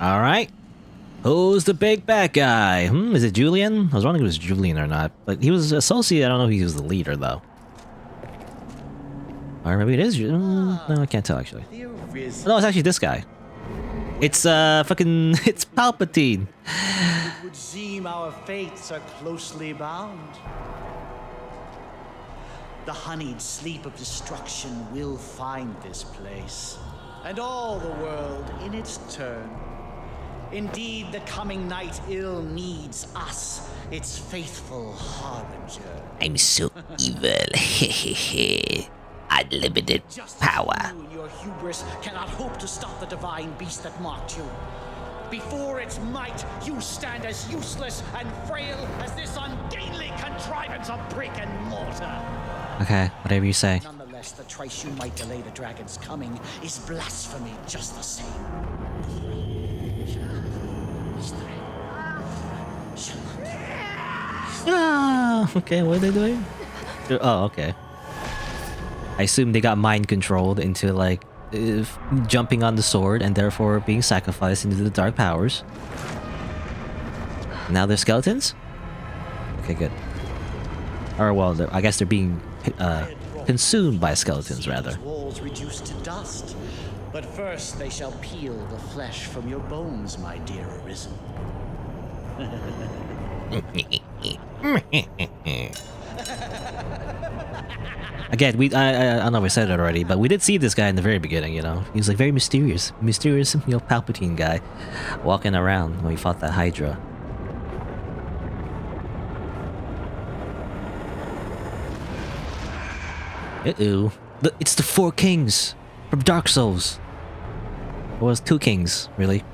Alright. Who's the big bad guy? Is it Julian? I was wondering if it was Julian or not. But he was associate, I don't know if he was the leader though. Or maybe it is no, I can't tell actually. No, it's actually this guy. It's fucking it's Palpatine. It would seem our fates are closely bound. The honeyed sleep of destruction will find this place, and all the world in its turn. Indeed, the coming night ill needs us, its faithful harbinger. I'm so evil. Unlimited power. You and your hubris cannot hope to stop the divine beast that mocked you. Before its might, you stand as useless and frail as this ungainly contrivance of brick and mortar. Okay, whatever you say. Nonetheless, the trice you might delay the dragon's coming is blasphemy just the same. Ah, okay, what are they doing? Oh, okay. I assume they got mind controlled into like jumping on the sword and therefore being sacrificed into the dark powers. Now they're skeletons? Okay, good. Or well, I guess they're being consumed by skeletons rather. Walls reduced to dust. But first they shall peel the flesh from your bones, my dear Arisen. Again, I don't know if I said it already, but we did see this guy in the very beginning, you know? He was like very mysterious, Palpatine guy walking around when we fought that Hydra. Uh-oh. It's the 4 kings from Dark Souls. Well, it's 2 kings, really.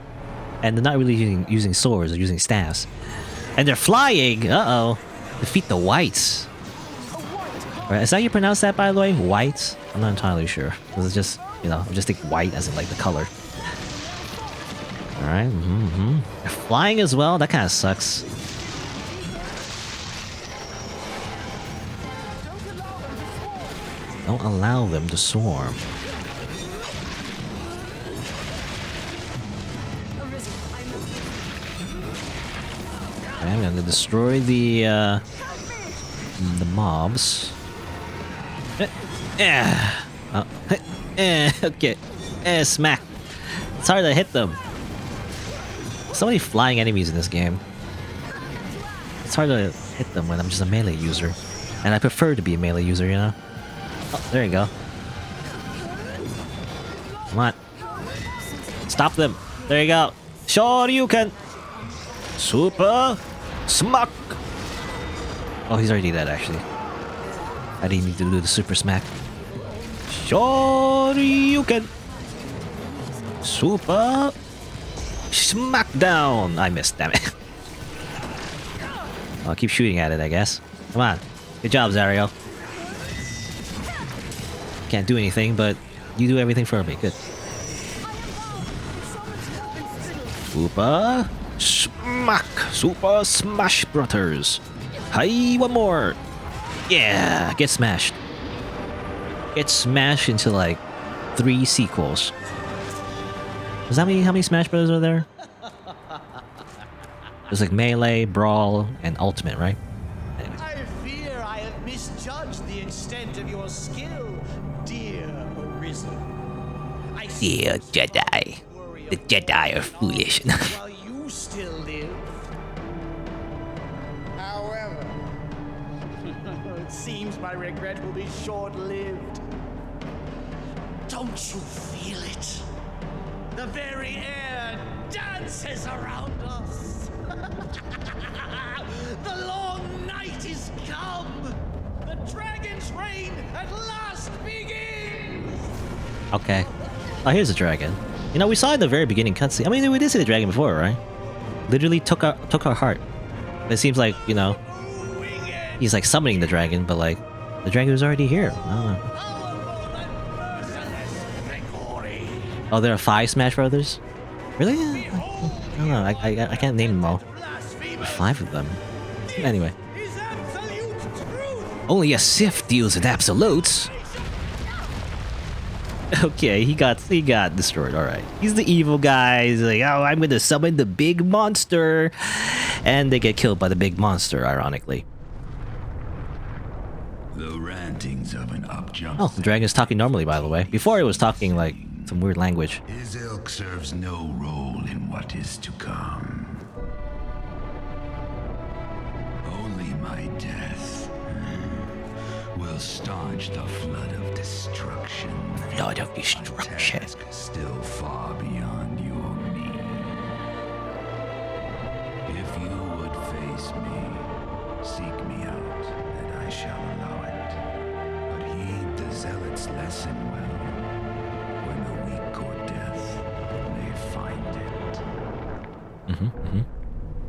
And they're not really using swords, they're using staffs. And they're flying! Uh-oh. Defeat the whites. Right, is that how you pronounce that, by the way? White? I'm not entirely sure. Because it's just, you know, I just think white as in like the color. Alright, They're flying as well? That kind of sucks. Don't allow them to swarm. Okay, I'm gonna destroy the mobs. Okay. Smack. It's hard to hit them. So many flying enemies in this game. It's hard to hit them when I'm just a melee user. And I prefer to be a melee user, you know? Oh, there you go. Come on. Stop them. There you go. Shoryuken. Super smack. Oh, he's already dead, actually. I didn't need to do the super smack. Shoryuken. Super smackdown. I missed, damn it. I'll keep shooting at it, I guess. Come on. Good job, Zario. Can't do anything, but you do everything for me. Good. Super smack. Super smash brothers. Hi, one more. Yeah, get smashed. Get smashed into like 3 sequels. Is that how many Smash Brothers are there? There's like Melee, Brawl, and Ultimate, right? Anyway. I fear I have misjudged the extent of your skill, dear Arisen. Dear Jedi. The Jedi are foolish. While you still live. However, it seems my regret will be short-lived. Don't you feel it? The very air dances around us. The long night is come. The dragon's reign at last begins. Okay. Oh, here's a dragon. You know, we saw in the very beginning cutscene. I mean, we did see the dragon before, right? Literally took our heart. But it seems like, you know, he's like summoning the dragon, but like the dragon was already here. I don't know. Oh, there are 5 Smash Brothers? Really? I don't know. I can't name them all. 5 of them. Anyway. Only a Sith deals with absolutes. Okay, he got destroyed. All right, he's the evil guy. He's like, oh, I'm gonna summon the big monster, and they get killed by the big monster. Ironically. The rantings of an upjump. Oh, the dragon's talking normally, by the way. Before it was talking like some weird language. His ilk serves no role in what is to come. Only my death will staunch the flood of destruction. Flood of destruction. A task still far beyond you or me. If you would face me, seek me out, and I shall allow it. But heed the zealot's lesson well, when the weak or death may find it.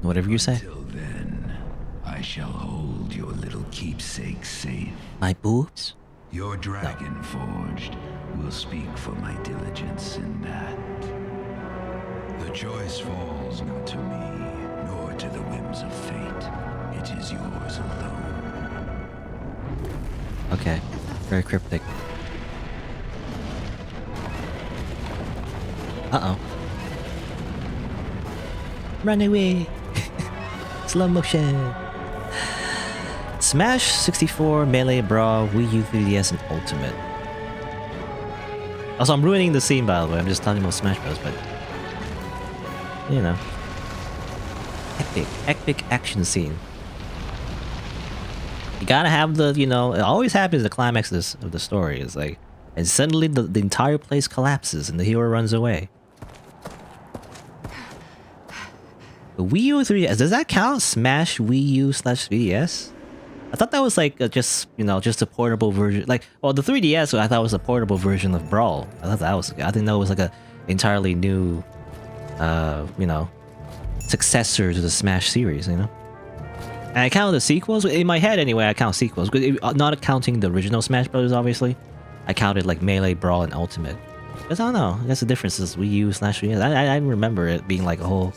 Whatever you say. Till then, I shall hold your little keepsake safe. My boobs? Your dragon forged will speak for my diligence in that. The choice falls not to me, nor to the whims of fate. It is yours alone. Okay, very cryptic. Uh-oh. Run away! Slow motion! Smash 64, Melee, Brawl, Wii U, 3DS, and Ultimate. Also, I'm ruining the scene, by the way. I'm just talking about Smash Bros, but... you know. Epic action scene. You gotta have the, you know, it always happens, the climax of the story is like... and suddenly the entire place collapses and the hero runs away. The Wii U 3DS, does that count? Smash Wii U/3DS? I thought that was like just, you know, just a portable version. Like, well, the 3DS I thought was a portable version of Brawl. I thought that was, I didn't know it was like a entirely new, you know, successor to the Smash series, you know? And I count the sequels, in my head anyway, I count sequels. Not counting the original Smash Bros, obviously. I counted like Melee, Brawl, and Ultimate. Because I don't know, I guess the difference is Wii U/3DS. I remember it being like a whole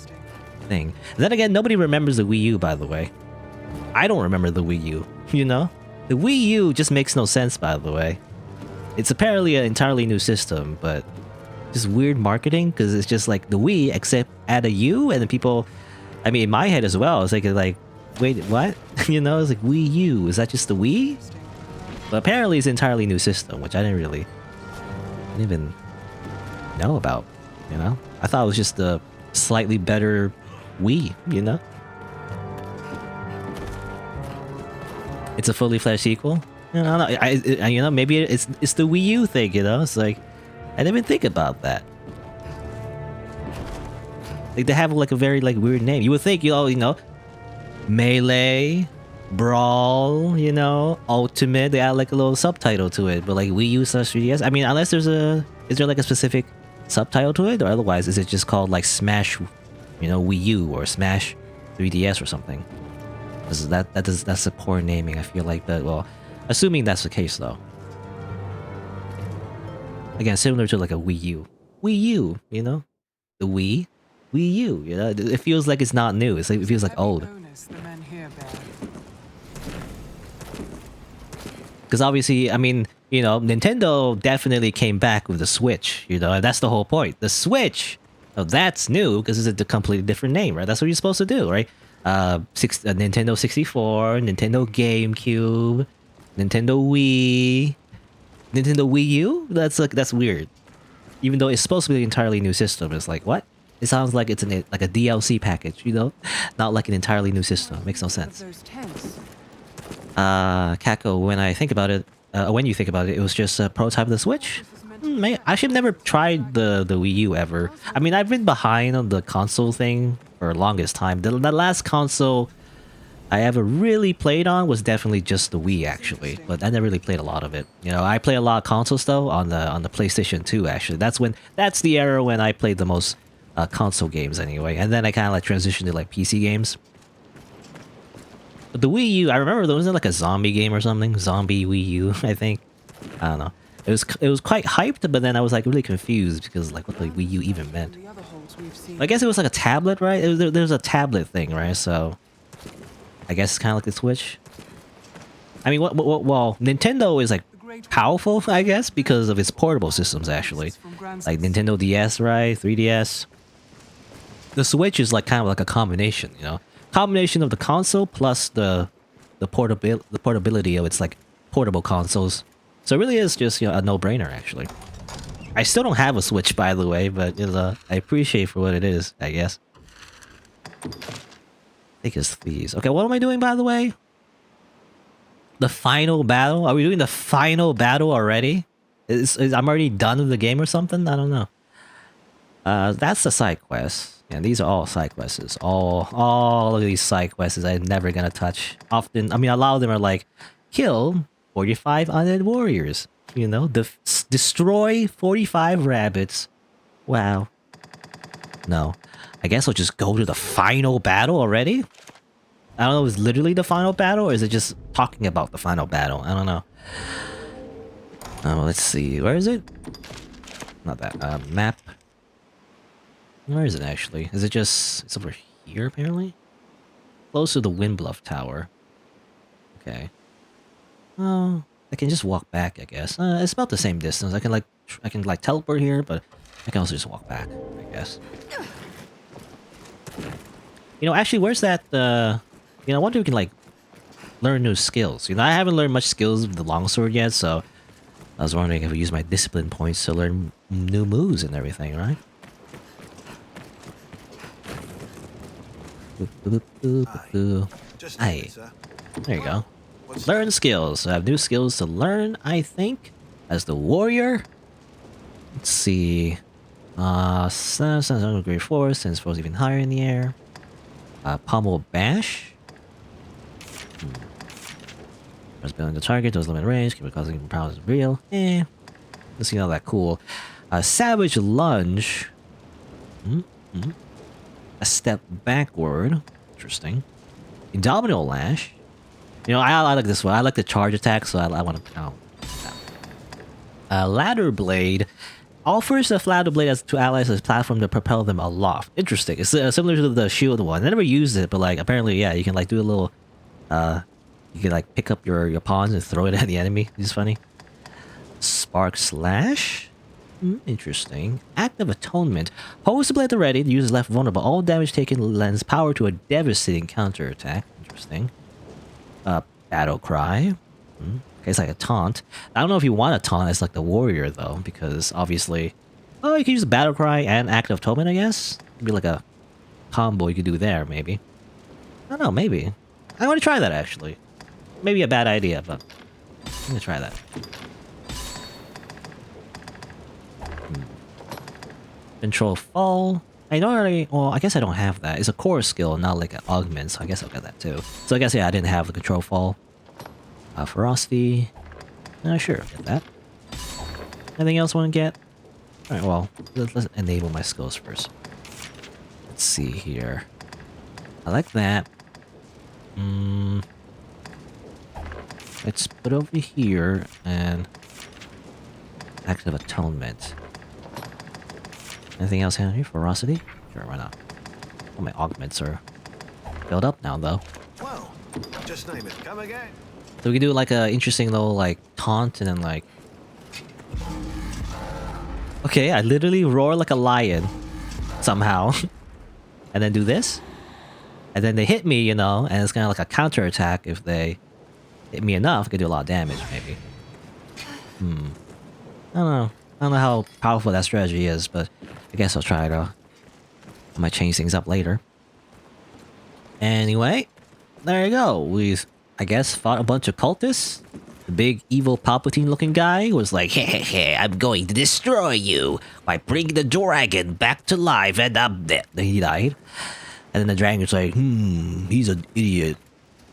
thing. And then again, nobody remembers the Wii U, by the way. I don't remember the Wii U, you know? The Wii U just makes no sense, by the way. It's apparently an entirely new system, but just weird marketing, because it's just like the Wii, except add a U, and then people... I mean, in my head as well, it's like, wait, what? You know, it's like Wii U, is that just the Wii? But apparently it's an entirely new system, which I didn't even know about, you know? I thought it was just a slightly better Wii, you know? It's a fully fledged sequel? I don't know. You know, maybe it's the Wii U thing, you know? It's like, I didn't even think about that. Like, they have like a very like weird name. You would think, you know, Melee, Brawl, you know, Ultimate, they add like a little subtitle to it, but like Wii U/3DS, I mean, unless is there like a specific subtitle to it, or otherwise is it just called like Smash, you know, Wii U or Smash 3DS or something? Because that's a poor naming, I feel like. But well, assuming that's the case though. Again, similar to like a Wii U, you know, the Wii U, you know, it feels like it's not new. It's like, it feels like old. Because obviously, I mean, you know, Nintendo definitely came back with the Switch, you know, and that's the whole point. The Switch, oh, that's new because it's a completely different name, right? That's what you're supposed to do, right? Nintendo 64, Nintendo GameCube, Nintendo Wii, Nintendo Wii U. That's weird. Even though it's supposed to be an entirely new system, it's like, what? It sounds like it's like a DLC package, you know, not like an entirely new system. Makes no sense. Kako, when I think about it, when you think about it, it was just a prototype of the Switch. I should have never tried the Wii U ever. I mean, I've been behind on the console thing for the longest time. The last console I ever really played on was definitely just the Wii, actually. But I never really played a lot of it. You know, I play a lot of console stuff on the PlayStation 2, actually. That's the era when I played the most console games, anyway. And then I kind of like transitioned to like PC games. But the Wii U, I remember there was like a zombie game or something. Zombie Wii U, I think. I don't know. It was quite hyped, but then I was like really confused because like what the Wii U even meant. I guess it was like a tablet, right? There was a tablet thing, right? So I guess it's kind of like the Switch. I mean, well, Nintendo is like powerful, I guess, because of its portable systems, actually. Like Nintendo DS, right? 3DS. The Switch is like kind of like a combination, you know? Combination of the console plus the portability of its like portable consoles. So it really is just, you know, a no-brainer, actually. I still don't have a Switch, by the way, but I appreciate for what it is, I guess. I think it's these. Okay, what am I doing, by the way? The final battle? Are we doing the final battle already? I'm already done with the game or something? I don't know. That's the side quest. And these are all side quests. All of these side quests I'm never gonna touch. Often, I mean, a lot of them are like, kill 45 undead warriors. You know, destroy 45 rabbits. Wow. No. I guess I'll just go to the final battle already? I don't know, is it literally the final battle, or is it just talking about the final battle? I don't know. Let's see. Where is it? Not that. Map. Where is it, actually? Is it just... It's over here, apparently? Close to the Windbluff Tower. Okay. Oh, I can just walk back, I guess. It's about the same distance. I can like teleport here, but I can also just walk back, I guess. You know, actually, where's that, you know, I wonder if we can, like, learn new skills. You know, I haven't learned much skills with the longsword yet, so I was wondering if I use my discipline points to learn new moves and everything, right? Aye. There you go. Learn skills. I have new skills to learn, I think, as the warrior. Let's see. Sounds grade 4, since falls even higher in the air. Pommel bash. Press building the target, does limit range, keep it causing prowess real. Let's see how that cool. Savage lunge. A step backward. Interesting. Indomitable lash. You know, I like this one. I like the charge attack, so I want to. Ladder blade offers a ladder blade as to allies as a platform to propel them aloft. Interesting. It's similar to the shield one. I never used it, but like apparently, yeah, you can like do a little. You can like pick up your pawns and throw it at the enemy. It's funny. Spark slash. Interesting. Act of Atonement. Holds the blade at the ready. The user is left vulnerable. All damage taken lends power to a devastating counterattack. Interesting. Battle cry. Okay, it's like a taunt. I don't know if you want a taunt as like the warrior though, because obviously, oh, you can use a battle cry and act of atonement. I guess it'd be like a combo you could do there. Maybe. I don't know. Maybe. I want to try that actually. Maybe a bad idea, but I'm gonna try that. Control fall. I don't already. Well, I guess I don't have that. It's a core skill, not like an augment. So I guess I'll get that too. So I guess yeah, I didn't have the control fall. Ferocity. Sure, get that. Anything else I want to get? All right. Well, let's enable my skills first. Let's see here. I like that. Let's put over here and Act of Atonement. Anything else here? Ferocity? Sure, why not? All my augments are filled up now, though. Well, just name it. Come again. So we can do like a interesting little like taunt and then like. Okay, I literally roar like a lion somehow, and then do this, and then they hit me, you know, and it's kind of like a counter attack. If they hit me enough, I could do a lot of damage, maybe. I don't know how powerful that strategy is, but I guess I'll try it out. I might change things up later. Anyway, there you go. We've, I guess, fought a bunch of cultists. The big evil Palpatine looking guy was like, hey, I'm going to destroy you by bringing the dragon back to life, and I'm dead. Then he died. And then the dragon's like, he's an idiot.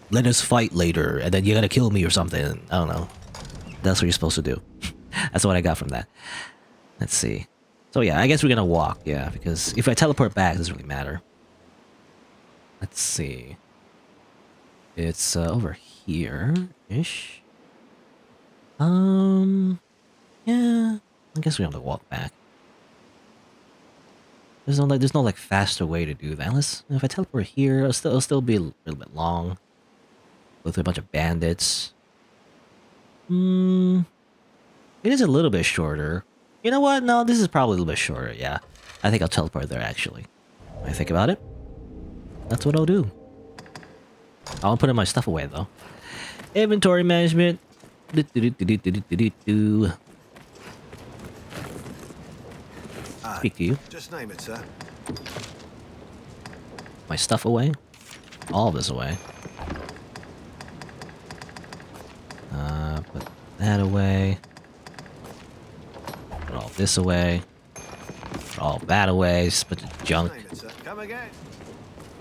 Let us fight later, and then you gotta kill me or something. I don't know. That's what you're supposed to do. That's what I got from that. Let's see. So yeah, I guess we're gonna walk, yeah, because if I teleport back, it doesn't really matter. Let's see. It's over here-ish. Yeah, I guess we have to walk back. There's no like faster way to do that. Unless if I teleport here, it'll still be a little bit long. Go through a bunch of bandits. It is a little bit shorter. You know what? No, this is probably a little bit shorter, yeah. I think I'll teleport there, actually. When I think about it, that's what I'll do. I'll put my stuff away, though. Inventory management. Speak to you. Just name it, sir. My stuff away. All of this away. Put that away. Put all this away. Put all that away. Just put the junk. Name it, sir. Come again.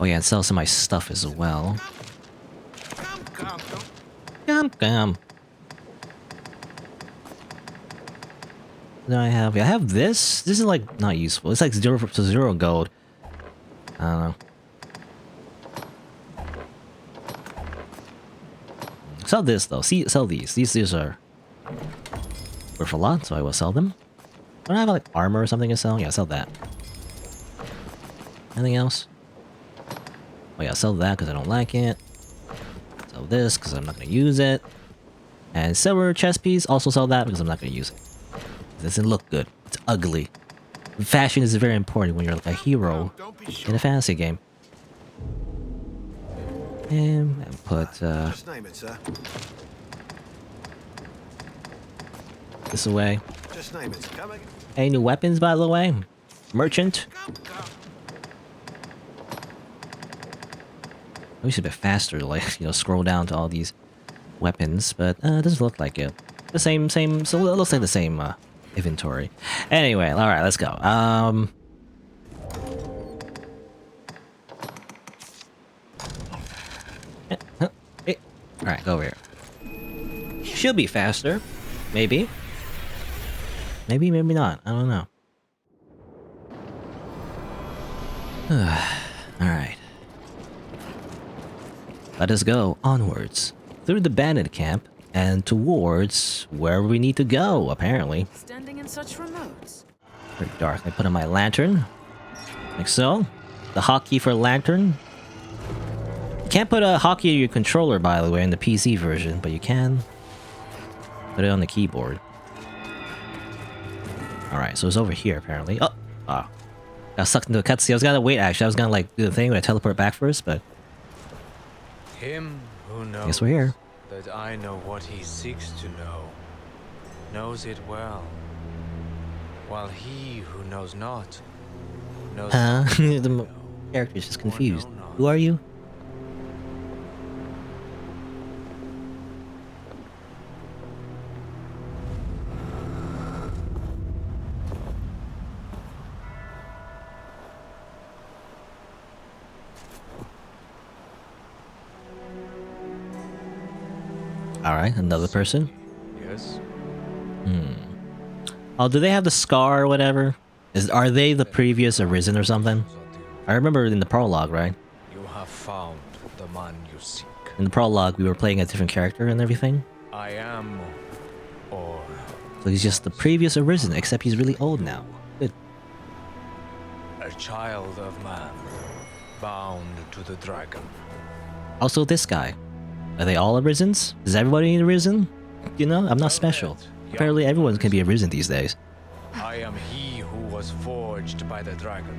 Oh yeah, and sell some of my stuff as well. Come. Come. Then I have this. This is like not useful. It's like 0 gold. I don't know. Sell this though. Sell these. These are worth a lot, so I will sell them. Don't I have like armor or something to sell? Yeah, sell that. Anything else? Oh yeah, sell that because I don't like it. Sell this because I'm not gonna use it. And silver chest piece, also sell that because I'm not gonna use it. It doesn't look good. It's ugly. Fashion is very important when you're like a hero in a fantasy game. And put Just name it, sir. this away. Just name it. Come again. Any new weapons, by the way? Merchant. Come. I wish a bit faster to like, scroll down to all these weapons, but it doesn't look like it. The same, so it looks like the same inventory. Anyway, alright, let's go. Alright, go over here. Should be faster. Maybe. Maybe not. I don't know. Alright. Let us go onwards. Through the bandit camp and towards where we need to go, apparently. Standing in such remotes. Very dark. I put on my lantern. Like so. The hotkey for lantern. You can't put a hotkey on your controller, by the way, in the PC version, but you can put it on the keyboard. Alright, so it's over here, apparently. Oh! Got sucked into a cutscene. I was gonna wait, actually. I was gonna, like, do the thing where I teleport back first, but... Him who knows guess we're here. that I know what he seeks to know, knows it well, while he who knows not, knows The character's just confused. Who are you? Alright, another person. Yes. Oh, do they have the scar or whatever? Are they the previous Arisen or something? I remember in the prologue, right? You have found the man you seek. In the prologue, we were playing a different character and everything. I am, or So he's just the previous Arisen, except he's really old now. Good. a child of man, bound to the dragon. Also, this guy. Are they all Arisens? Is everybody an Arisen? You know, I'm not special. Apparently everyone can be Arisen these days. I am he who was forged by the dragon.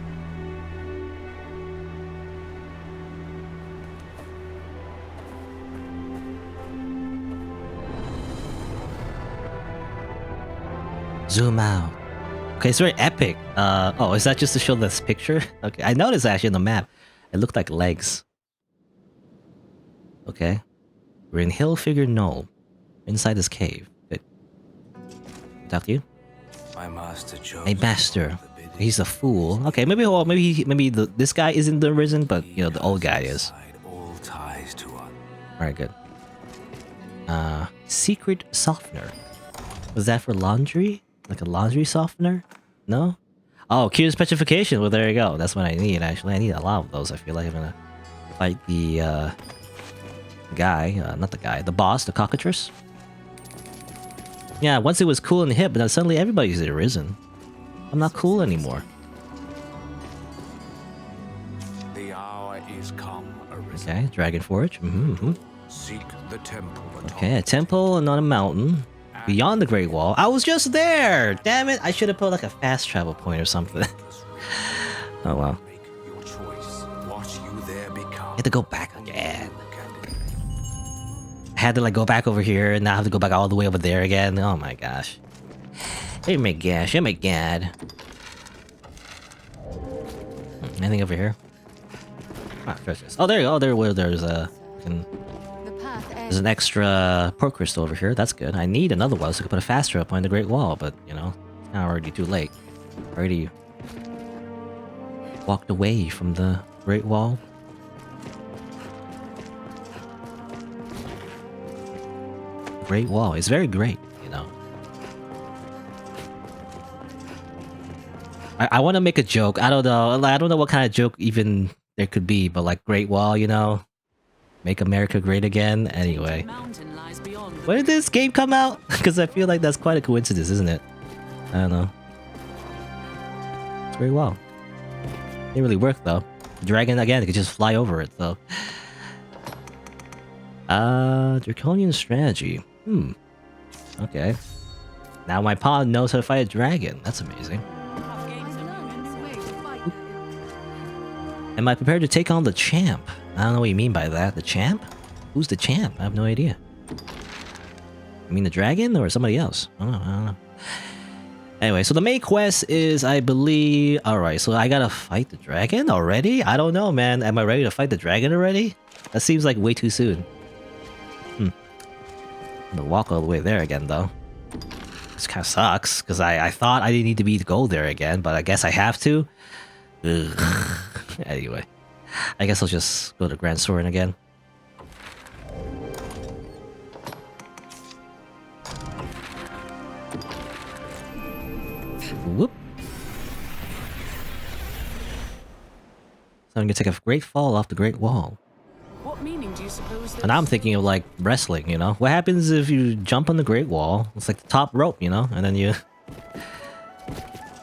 Zoom out. Okay, it's very epic. Oh, is that just to show this picture? Okay, I noticed actually on the map. It looked like legs. Okay. We're in Hill Figure Knoll. Inside this cave. Good. Talk to you? My master chose. A master. He's a fool. Okay, maybe this guy isn't the Arisen, but you know the old guy is. All ties to us. Alright, good. Secret softener. Was that for laundry? Like a laundry softener? No? Oh, Q's petrification. Well, there you go. That's what I need, actually. I need a lot of those. I feel like I'm gonna fight the, guy. Not the guy. The boss, the cockatrice. Yeah, once it was cool and hip, but then suddenly everybody's Arisen. I'm not cool anymore. The hour is come, Arisen. Okay, Dragon Forge. Seek the temple. Okay, a temple and not a mountain. beyond the Great Wall. I was just there! Damn it! I should have put like a fast travel point or something. Oh well. Make your choice. What you there become. I had to go back again. I had to like go back over here and now I have to go back all the way over there again. Oh my gosh. Oh my gosh, oh my god. Anything over here? Ah, treasures. Oh, there you go. There's an extra port crystal over here. That's good. I need another one so I can put a faster up on the Great Wall, but you know, it's now already too late. Already walked away from the Great Wall. Great Wall. It's very great, you know. I want to make a joke. I don't know what kind of joke even there could be, but like Great Wall, you know, make America great again. Anyway, when did this game come out? Because I feel like that's quite a coincidence, isn't it? I don't know. It's Great Wall. Didn't really work though. Dragon again, it could just fly over it. So, draconian strategy. Okay. Now my pawn knows how to fight a dragon. That's amazing. Am I prepared to take on the champ? I don't know what you mean by that. The champ? Who's the champ? I have no idea. You mean the dragon or somebody else? I don't know. Anyway, so the main quest is, I believe... Alright, so I gotta fight the dragon already? I don't know, man. Am I ready to fight the dragon already? That seems like way too soon. I'm gonna walk all the way there again, though. This kind of sucks, because I thought I didn't need to go there again, but I guess I have to. Ugh. Anyway, I guess I'll just go to Grand Sorin again. Whoop. So I'm gonna take a great fall off the Great Wall. What meaning do you suppose? And I'm thinking of like wrestling, you know? What happens if you jump on the Great Wall? It's like the top rope, you know? And then you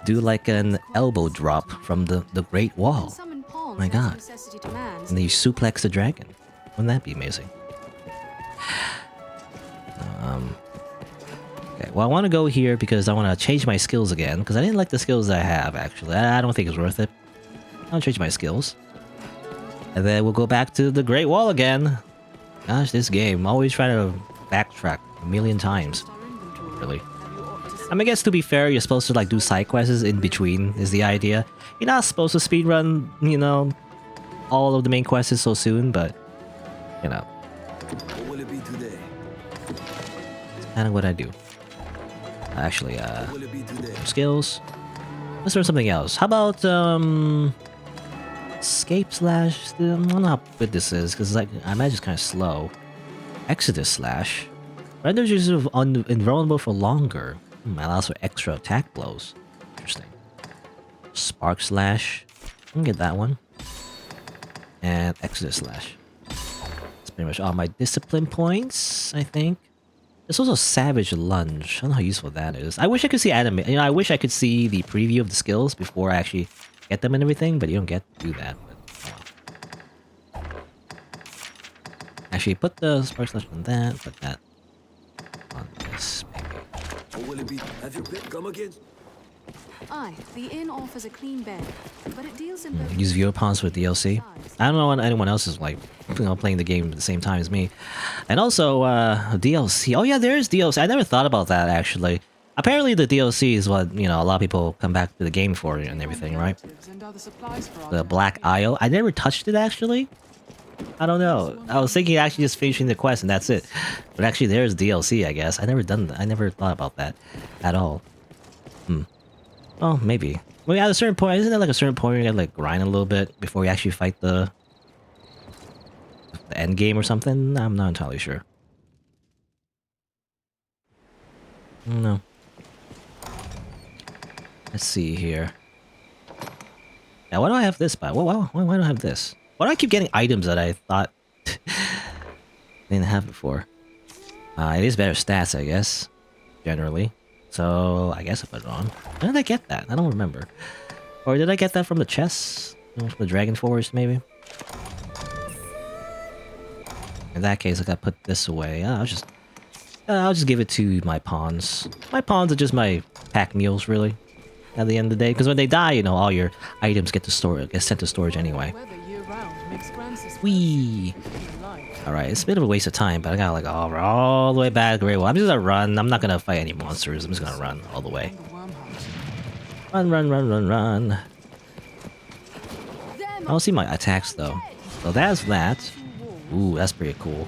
do like an elbow drop from the Great Wall. Oh my god. And then you suplex the dragon. Wouldn't that be amazing? Okay, well I want to go here because I want to change my skills again. Because I didn't like the skills I have, actually. I don't think it's worth it. I'll change my skills. And then we'll go back to the Great Wall again. Gosh, this game. Always trying to backtrack a million times. Really. I mean, I guess to be fair, you're supposed to like do side quests in between, is the idea. You're not supposed to speedrun, you know, all of the main quests so soon, but, you know. What will it be today? It's kind of what I do. Actually, What will it be today? skills. Let's learn something else. How about, escape slash? I don't know how good this is, because like, I imagine it's kind of slow. Exodus slash. Renders you sort of invulnerable for longer. Allows for extra attack blows. Interesting. Spark slash. I can get that one. And Exodus slash. That's pretty much all my discipline points, I think. There's also Savage Lunge. I don't know how useful that is. I wish I could see anime. You know, I wish I could see the preview of the skills before I actually get them and everything, but you don't get to do that. But, oh well. Actually, put the Spark slash on that, put that on this, maybe. What will it be? Have your pet come again? Aye, the inn offers a clean bed, but it deals in both Use viewer pawns for DLC. I don't know when anyone else is like, you know, playing the game at the same time as me. And also, DLC. Oh yeah, there is DLC. I never thought about that actually. Apparently the DLC is what, you know, a lot of people come back to the game for and everything, right? The Black Isle. I never touched it actually. I don't know. I was thinking actually just finishing the quest and that's it. But actually there's DLC, I guess. I never thought about that at all. Well, maybe. Well, at a certain point, isn't there like a certain point where you gotta like grind a little bit before you actually fight the end game or something? I'm not entirely sure. I don't know. Let's see here. Now, why do I have this? Why do I have this? Why do I keep getting items that I thought didn't have before? It is better stats, I guess. Generally. So, I guess I put it on. When did I get that? I don't remember. Or did I get that from the chest? You know, from the Dragon Forest, maybe? In that case, I gotta put this away. I'll just I'll just give it to my pawns. My pawns are just my pack mules, really. At the end of the day, because when they die, you know, all your items get sent to storage anyway. Whee! Alright, it's a bit of a waste of time, but I gotta like all the way back. Great. Well, I'm just gonna run. I'm not gonna fight any monsters. I'm just gonna run all the way. Run, run, run, run, run. I don't see my attacks though. So that's that. Ooh, that's pretty cool.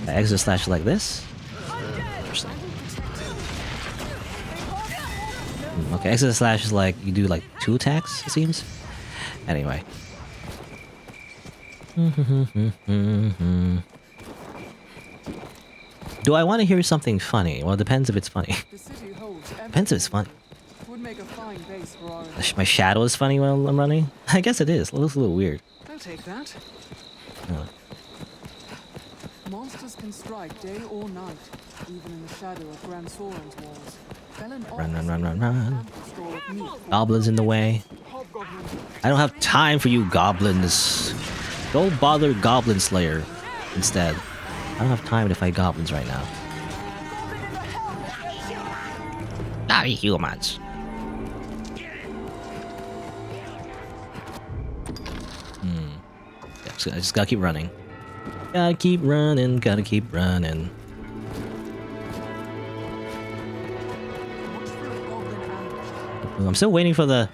Exit slash like this. Interesting. Okay, exit slash is like you do like 2 attacks, it seems. Anyway. Do I want to hear something funny? Well, it depends if it's funny. Depends if it's funny. My shadow is funny while I'm running? I guess it is. It looks a little weird. I'll take that. Oh. Monsters can strike day or night, even in the shadow of Grand Soren's walls. Run, run, run, run, run. Goblins in the way. I don't have time for you goblins. Go bother Goblin Slayer instead. I don't have time to fight goblins right now. Not humans. Yeah, I just gotta keep running. Gotta keep running, gotta keep running. I'm still waiting for the...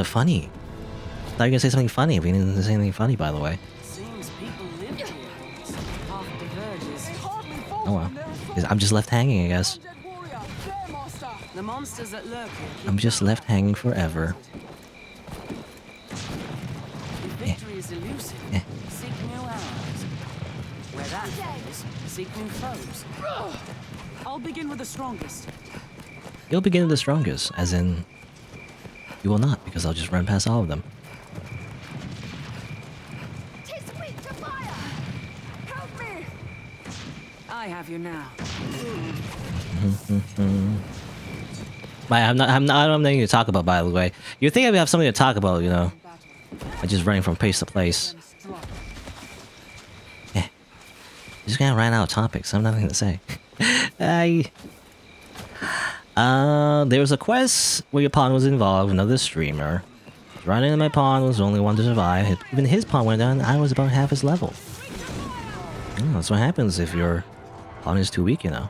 funny. I thought you were gonna say something funny. We didn't say anything funny, by the way. Oh well. I'm just left hanging, I guess. I'm just left hanging forever. Victory is elusive. Seek new allies. Where that fails, seek new foes. I'll begin with the strongest. You'll begin with the strongest, as in... You will not, because I'll just run past all of them. I have you now. I don't have anything to talk about, by the way. You think I would have something to talk about, you know? I'm just running from place to place. Yeah. Just kinda ran out of topics. I have nothing to say. There was a quest where your pawn was involved, another streamer. Running in my pawn was the only one to survive. Even his pawn went down, I was about half his level. That's what happens if your pawn is too weak, you know.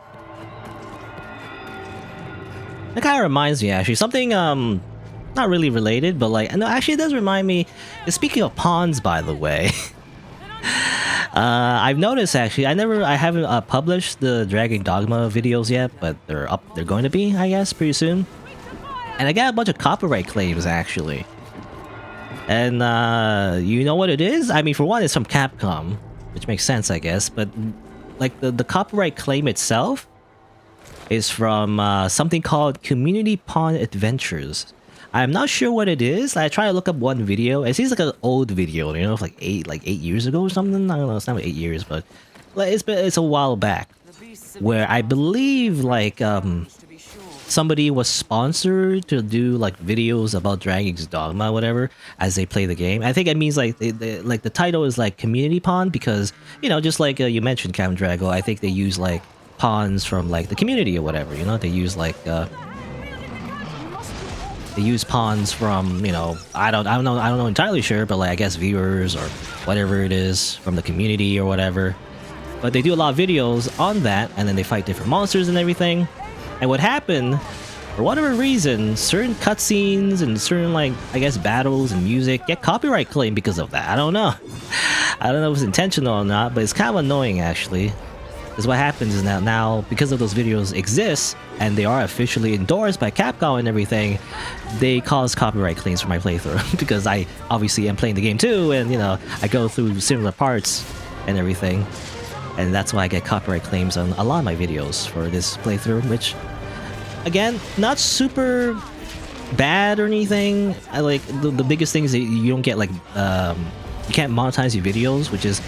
That kind of reminds me, actually, something, not really related, but like, no, actually it does remind me, speaking of pawns, by the way, I've noticed, actually, I haven't published the Dragon Dogma videos yet, but they're going to be, I guess, pretty soon. And I got a bunch of copyright claims, actually. And, you know what it is? I mean, for one, it's from Capcom, which makes sense, I guess, but, like, the copyright claim itself is from something called Community Pawn Adventures. I'm not sure what it is. I tried to look up one video. It seems like an old video, you know, like 8 years ago or something. I don't know. It's not 8 years, but it's a while back, where I believe like somebody was sponsored to do like videos about Dragon's Dogma, or whatever, as they play the game. I think it means like like the title is like Community Pawn because, you know, just like you mentioned, Captain Drago. I think they use like pawns from like the community or whatever, you know. They use like they use pawns from, you know, I don't know entirely sure, but like I guess viewers or whatever it is from the community or whatever. But they do a lot of videos on that, and then they fight different monsters and everything. And what happened, for whatever reason, certain cutscenes and certain like I guess battles and music get copyright claim because of that. I don't know. I don't know if it's intentional or not, but it's kind of annoying actually. Because what happens is now, because of those videos exist, and they are officially endorsed by Capcom and everything, they cause copyright claims for my playthrough. Because I obviously am playing the game too, and you know, I go through similar parts and everything. And that's why I get copyright claims on a lot of my videos for this playthrough, which, again, not super bad or anything. I like, the biggest thing is that you don't get like, you can't monetize your videos, which is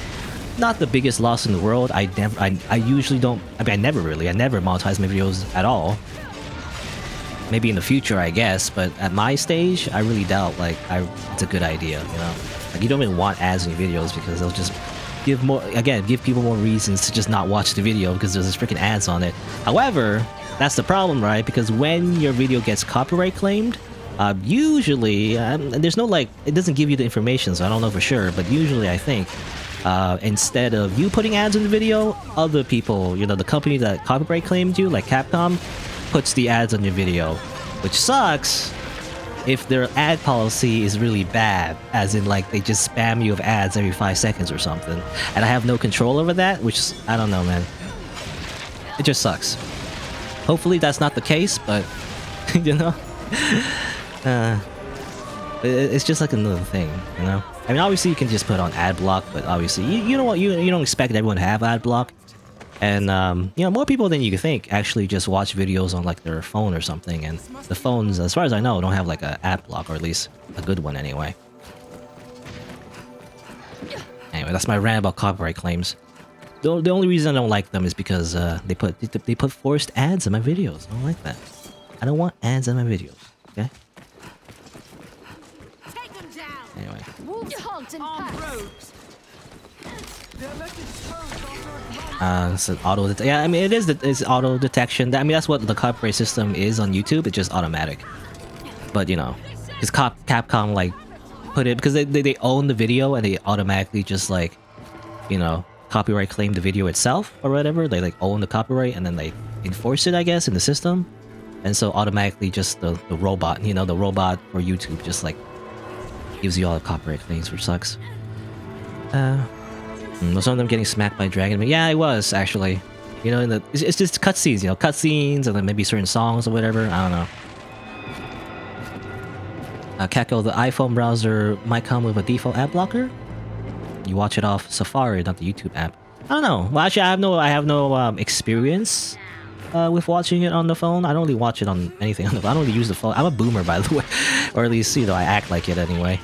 not the biggest loss in the world. I usually don't, I never monetize my videos at all. Maybe in the future, I guess, but at my stage, I really doubt, like, it's a good idea, you know? Like, you don't even want ads in your videos because they'll just give people more reasons to just not watch the video because there's this freaking ads on it. However, that's the problem, right? Because when your video gets copyright claimed, usually, there's no like, it doesn't give you the information, so I don't know for sure, but usually I think, instead of you putting ads in the video, other people, you know, the company that copyright claimed you, like Capcom, puts the ads on your video, which sucks if their ad policy is really bad, as in like they just spam you of ads every 5 seconds or something, and I have no control over that, which, I don't know, man. It just sucks. Hopefully that's not the case, but, you know? It's just like another thing, you know? I mean, obviously you can just put on ad block, but obviously you know what, you don't expect everyone to have ad block, and you know, more people than you think actually just watch videos on like their phone or something, and the phones, as far as I know, don't have like an ad block, or at least a good one anyway. Anyway, that's my rant about copyright claims. The only reason I don't like them is because they put forced ads in my videos. I don't like that. I don't want ads in my videos. Okay. Anyway. It's an auto. Yeah, I mean it is. It's auto detection. I mean that's what the copyright system is on YouTube. It's just automatic. But you know, because Capcom like put it because they own the video and they automatically just like, you know, copyright claim the video itself or whatever. They like own the copyright and then they enforce it, I guess, in the system. And so automatically just the robot, you know, the robot for YouTube just like gives you all the copyright claims, which sucks. Was some of them getting smacked by Dragon? Yeah, it was actually. You know, it's just cutscenes, you know, cutscenes, and then maybe certain songs or whatever. I don't know. Kako, the iPhone browser might come with a default ad blocker. You watch it off Safari, not the YouTube app. I don't know. Well, actually, I have no experience with watching it on the phone. I don't really watch it on anything on the phone. I don't really use the phone. I'm a boomer, by the way, or at least, you know, I act like it anyway.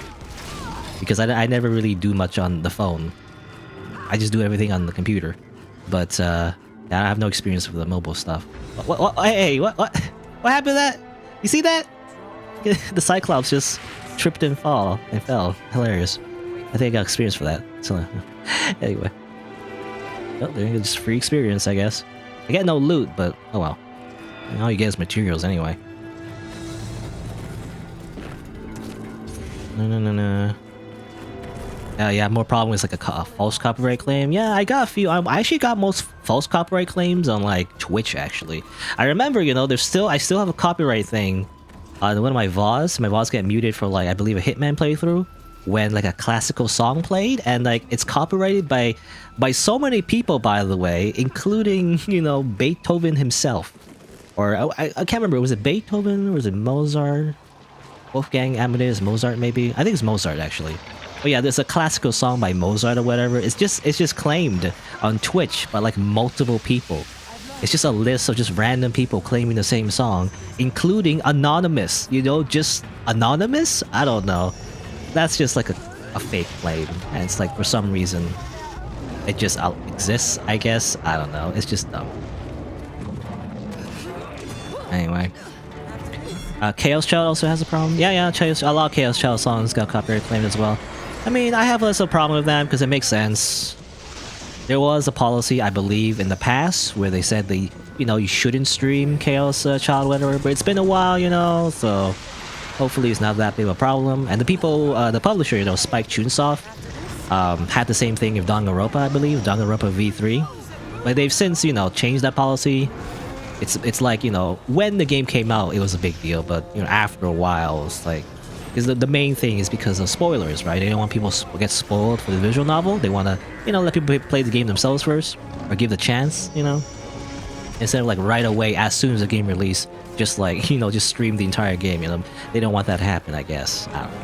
Because I never really do much on the phone. I just do everything on the computer. But yeah, I have no experience with the mobile stuff. What happened to that? You see that? The Cyclops just tripped and fell. Hilarious. I think I got experience for that. So anyway, well, just free experience, I guess. I get no loot, but oh well. All you get is materials anyway. No. Yeah, more problem with like a false copyright claim. Yeah, I got a few. I actually got most false copyright claims on like Twitch. Actually, I remember, you know, I still have a copyright thing on one of my VODs. My VODs get muted for like, I believe, a Hitman playthrough when like a classical song played, and like it's copyrighted by so many people, by the way, including, you know, Beethoven himself. Or I can't remember. Was it Beethoven or was it Mozart? Wolfgang Amadeus Mozart, maybe. I think it's Mozart actually. But yeah, there's a classical song by Mozart or whatever. It's just claimed on Twitch by like multiple people. It's just a list of just random people claiming the same song, including anonymous. You know, just anonymous? I don't know. That's just like a fake claim, and it's like for some reason it just exists, I guess. I don't know. It's just dumb. Anyway. Chaos Child also has a problem. Yeah, a lot of Chaos Child songs got copyright claimed as well. I mean, I have less of a problem with that because it makes sense. There was a policy, I believe, in the past where they said you shouldn't stream Chaos Child, whatever. But it's been a while, you know, so hopefully it's not that big of a problem. And the people, the publisher, you know, Spike Chunsoft, had the same thing with Danganronpa, I believe, Danganronpa V3. But they've since, you know, changed that policy. It's like, you know, when the game came out, it was a big deal, but, you know, after a while, it's like, because the main thing is because of spoilers, right? They don't want people to get spoiled for the visual novel. They want to, you know, let people play the game themselves first, or give the chance, you know, instead of like right away as soon as the game release, just like, you know, just stream the entire game. You know, they don't want that to happen, I guess. I don't know.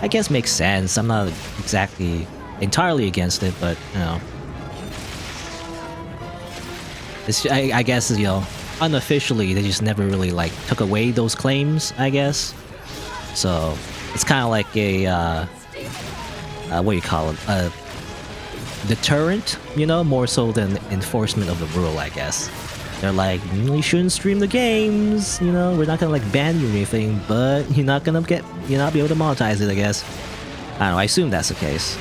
I guess makes sense. I'm not exactly entirely against it, but you know, it's, I guess, you know, unofficially they just never really like took away those claims, I guess. So it's kind of like a what do you call it, a deterrent, you know, more so than enforcement of the rule, I guess. They're like, you shouldn't stream the games, you know, we're not gonna like ban you or anything, but you're not be able to monetize it, I guess. I don't know, I assume that's the case.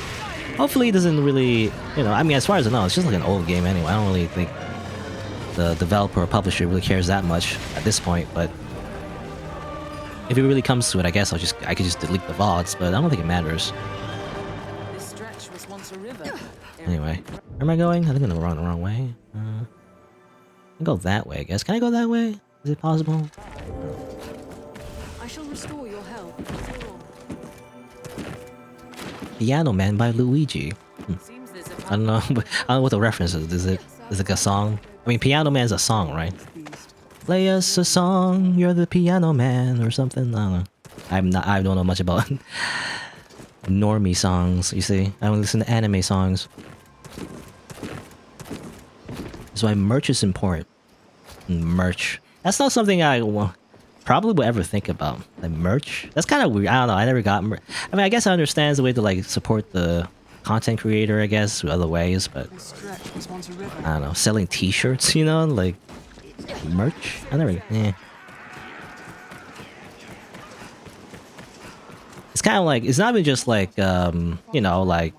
Hopefully it doesn't really, you know, I mean, as far as I know, it's just like an old game anyway. I don't really think the developer or publisher really cares that much at this point, but if it really comes to it, I guess I could just delete the VODs, but I don't think it matters. This stretch was once a river. Anyway, where am I going? I think I'm gonna run the wrong way. I can go that way, I guess. Can I go that way? Is it possible? I shall restore your health. Piano Man by Luigi. Seems there's a I don't know. I don't know what the reference is. Is it like a song? I mean, Piano Man's a song, right? Play us a song. You're the Piano Man or something. I don't know. I don't know much about normie songs. You see, I don't listen to anime songs. That's why merch is important. Merch. That's not something I probably would ever think about. Like merch. That's kind of weird. I don't know. I never got. I mean, I guess I understand the way to like support the content creator. I guess through other ways, but This stretch was once a river. I don't know. Selling T-shirts, you know, like merch. I never. It's kind of like it's not even just like you know like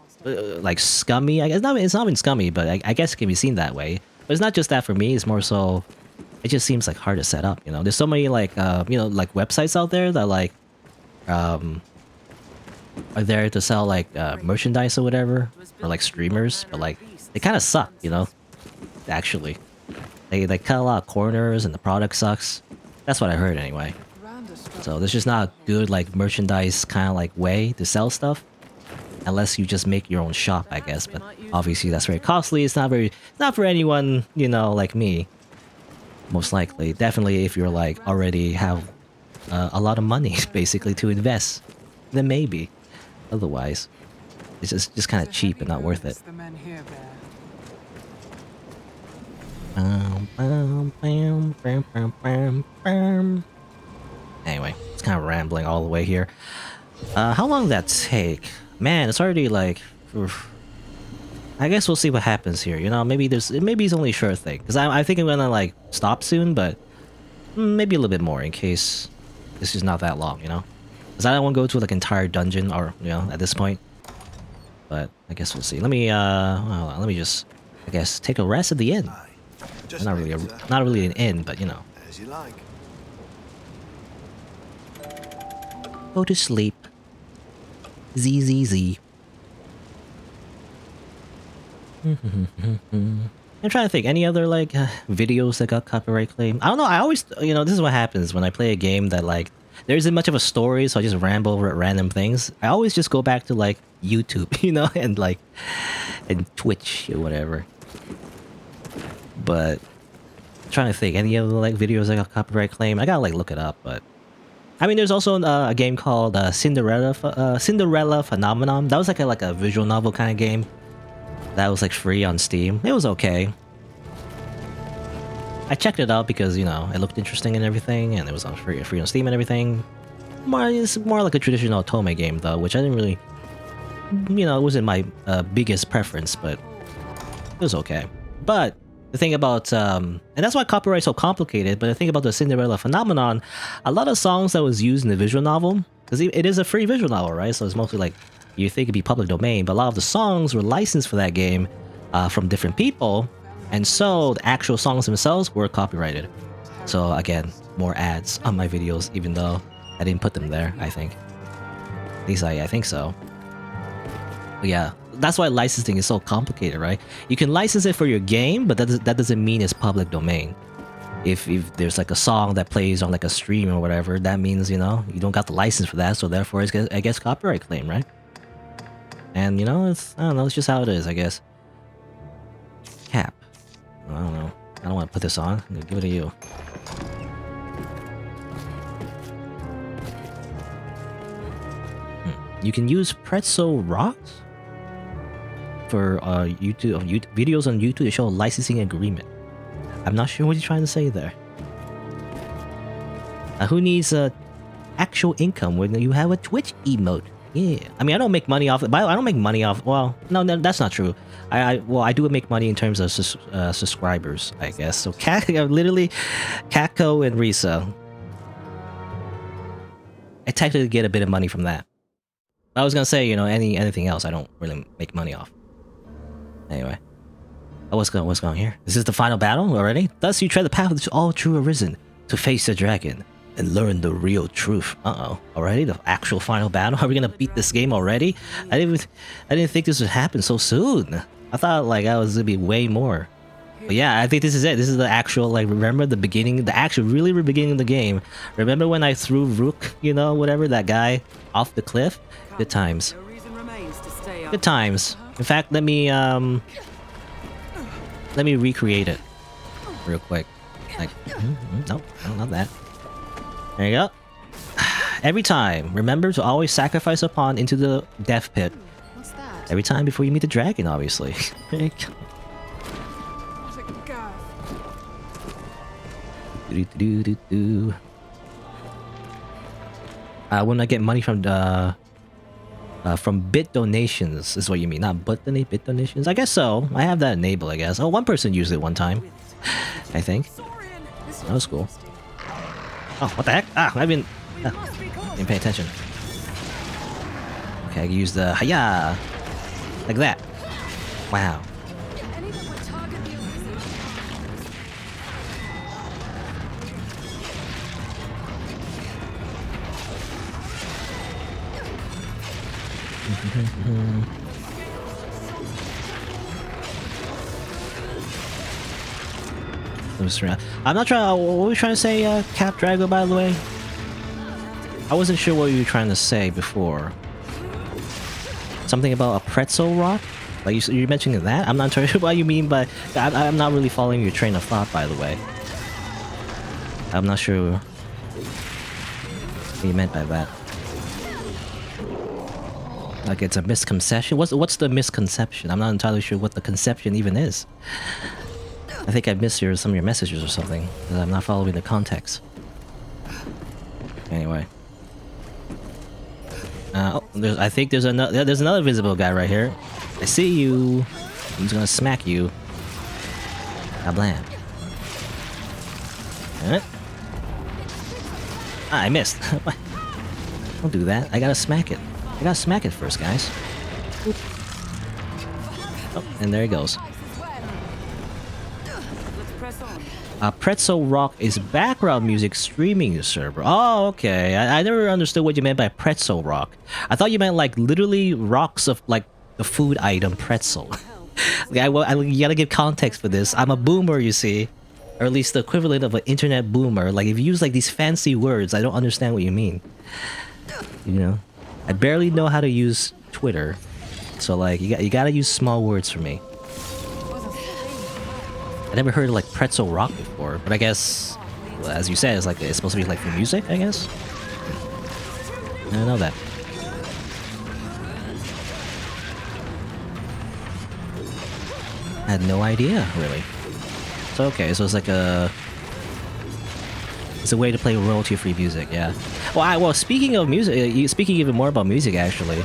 scummy. I guess it's not even scummy, but I guess it can be seen that way. But it's not just that for me. It's more so. It just seems like hard to set up, you know. There's so many like you know, like websites out there that like are there to sell like merchandise or whatever, or like streamers, but like they kind of suck, you know. Actually, they cut a lot of corners and the product sucks. That's what I heard anyway. So there's just not a good like merchandise kind of like way to sell stuff, unless you just make your own shop, I guess. But obviously that's very costly. It's not for anyone, you know, like me. Most likely, definitely if you're like already have a lot of money basically to invest, then maybe. Otherwise, it's just kind of cheap and not worth it. The men here bear. Anyway, it's kind of rambling all the way here. How long did that take? Man, it's already like. Oof. I guess we'll see what happens here. You know, maybe it's only a short thing because I think I'm gonna like stop soon, but maybe a little bit more in case this is not that long. You know, because I don't want to go to like entire dungeon or you know at this point. But I guess we'll see. Let me well, let me just I guess take a rest at the inn. Not really an inn, but you know. As you like. Go to sleep. ZZZ. I'm trying to think any other like videos that got copyright claim. I don't know. I always, you know, this is what happens when I play a game that like there isn't much of a story, so I just ramble over random things. I always just go back to like YouTube, you know, and like and Twitch or whatever. But I'm trying to think any other like videos that got copyright claim. I gotta like look it up, but I mean, there's also a game called Cinderella Phenomenon. That was like a visual novel kind of game. That was like free on Steam. It was okay. I checked it out because, you know, it looked interesting and everything, and it was on free on Steam and everything. It's more like a traditional Otome game though, which I didn't really, you know, it wasn't my biggest preference, but it was okay. But the thing about, and that's why copyright's so complicated, but the thing about the Cinderella Phenomenon, a lot of songs that was used in the visual novel, because it is a free visual novel, right? So it's mostly like, you think it'd be public domain, but a lot of the songs were licensed for that game from different people, and so the actual songs themselves were copyrighted. So again, more ads on my videos, even though I didn't put them there, I think. At least I think so. But yeah, that's why licensing is so complicated, right? You can license it for your game, but that doesn't mean it's public domain. If there's like a song that plays on like a stream or whatever, that means, you know, you don't got the license for that, so therefore it's I guess copyright claim, right? And you know, I don't know, it's just how it is, I guess. Cap. I don't know. I don't want to put this on. I'm gonna give it to you. You can use pretzel rocks for YouTube videos on YouTube to show a licensing agreement. I'm not sure what you're trying to say there. Who needs actual income when you have a Twitch emote? Yeah, I mean, I don't make money off it, but I don't make money off. Well, no, that's not true. I do make money in terms of subscribers, I guess. So literally, Catco and Risa, I technically get a bit of money from that. I was gonna say, you know, anything else I don't really make money off. Anyway. Oh, what's going on here? Is this the final battle already? Thus you tread the path to all true Arisen, to face the dragon, and learn the real truth. Uh-oh. Already? The actual final battle? Are we gonna beat this game already? I didn't think this would happen so soon. I thought like I was gonna be way more. But yeah, I think this is it. This is the actual, like, remember the beginning, the actual really beginning of the game. Remember when I threw Rook, you know, whatever, that guy, off the cliff? Good times. No reason remains to stay up. Good times. In fact, let me recreate it real quick. Like, nope, I don't love that. There you go. Every time, remember to always sacrifice a pawn into the death pit. What's that? Every time before you meet the dragon, obviously. There you go. When I get money from bit donations is what you mean, not bit donations. I guess so. I have that enabled, I guess. Oh, one person used it one time, I think. That was cool. Oh, what the heck? Ah, I didn't pay attention. Okay, I can use the hiya like that. Wow. I'm not trying. What were we trying to say, Cap Drago? By the way, I wasn't sure what you were trying to say before. Something about a pretzel rock? Like you're mentioning that? I'm not sure what you mean by. I'm not really following your train of thought. By the way, I'm not sure what you meant by that. Like it's a misconception? What's the misconception? I'm not entirely sure what the conception even is. I think I missed some of your messages or something, because I'm not following the context. Anyway. Oh, I think there's another visible guy right here. I see you. I'm just gonna smack you. Kablam. Ah, I missed. Don't do that. I gotta smack it. I gotta smack it first, guys. Oh, and there he goes. Pretzel Rock is background music streaming server. Oh, okay. I never understood what you meant by Pretzel Rock. I thought you meant like literally rocks of like the food item pretzel. You gotta give context for this. I'm a boomer, you see. Or at least the equivalent of an internet boomer. Like if you use like these fancy words, I don't understand what you mean. You know? I barely know how to use Twitter. So like you gotta use small words for me. I never heard of like Pretzel Rock before, but I guess, well, as you said, it's supposed to be like for music, I guess. I don't know that. I had no idea, really. So okay, so it's like it's a way to play royalty-free music, yeah. Well, speaking of music, speaking even more about music, actually,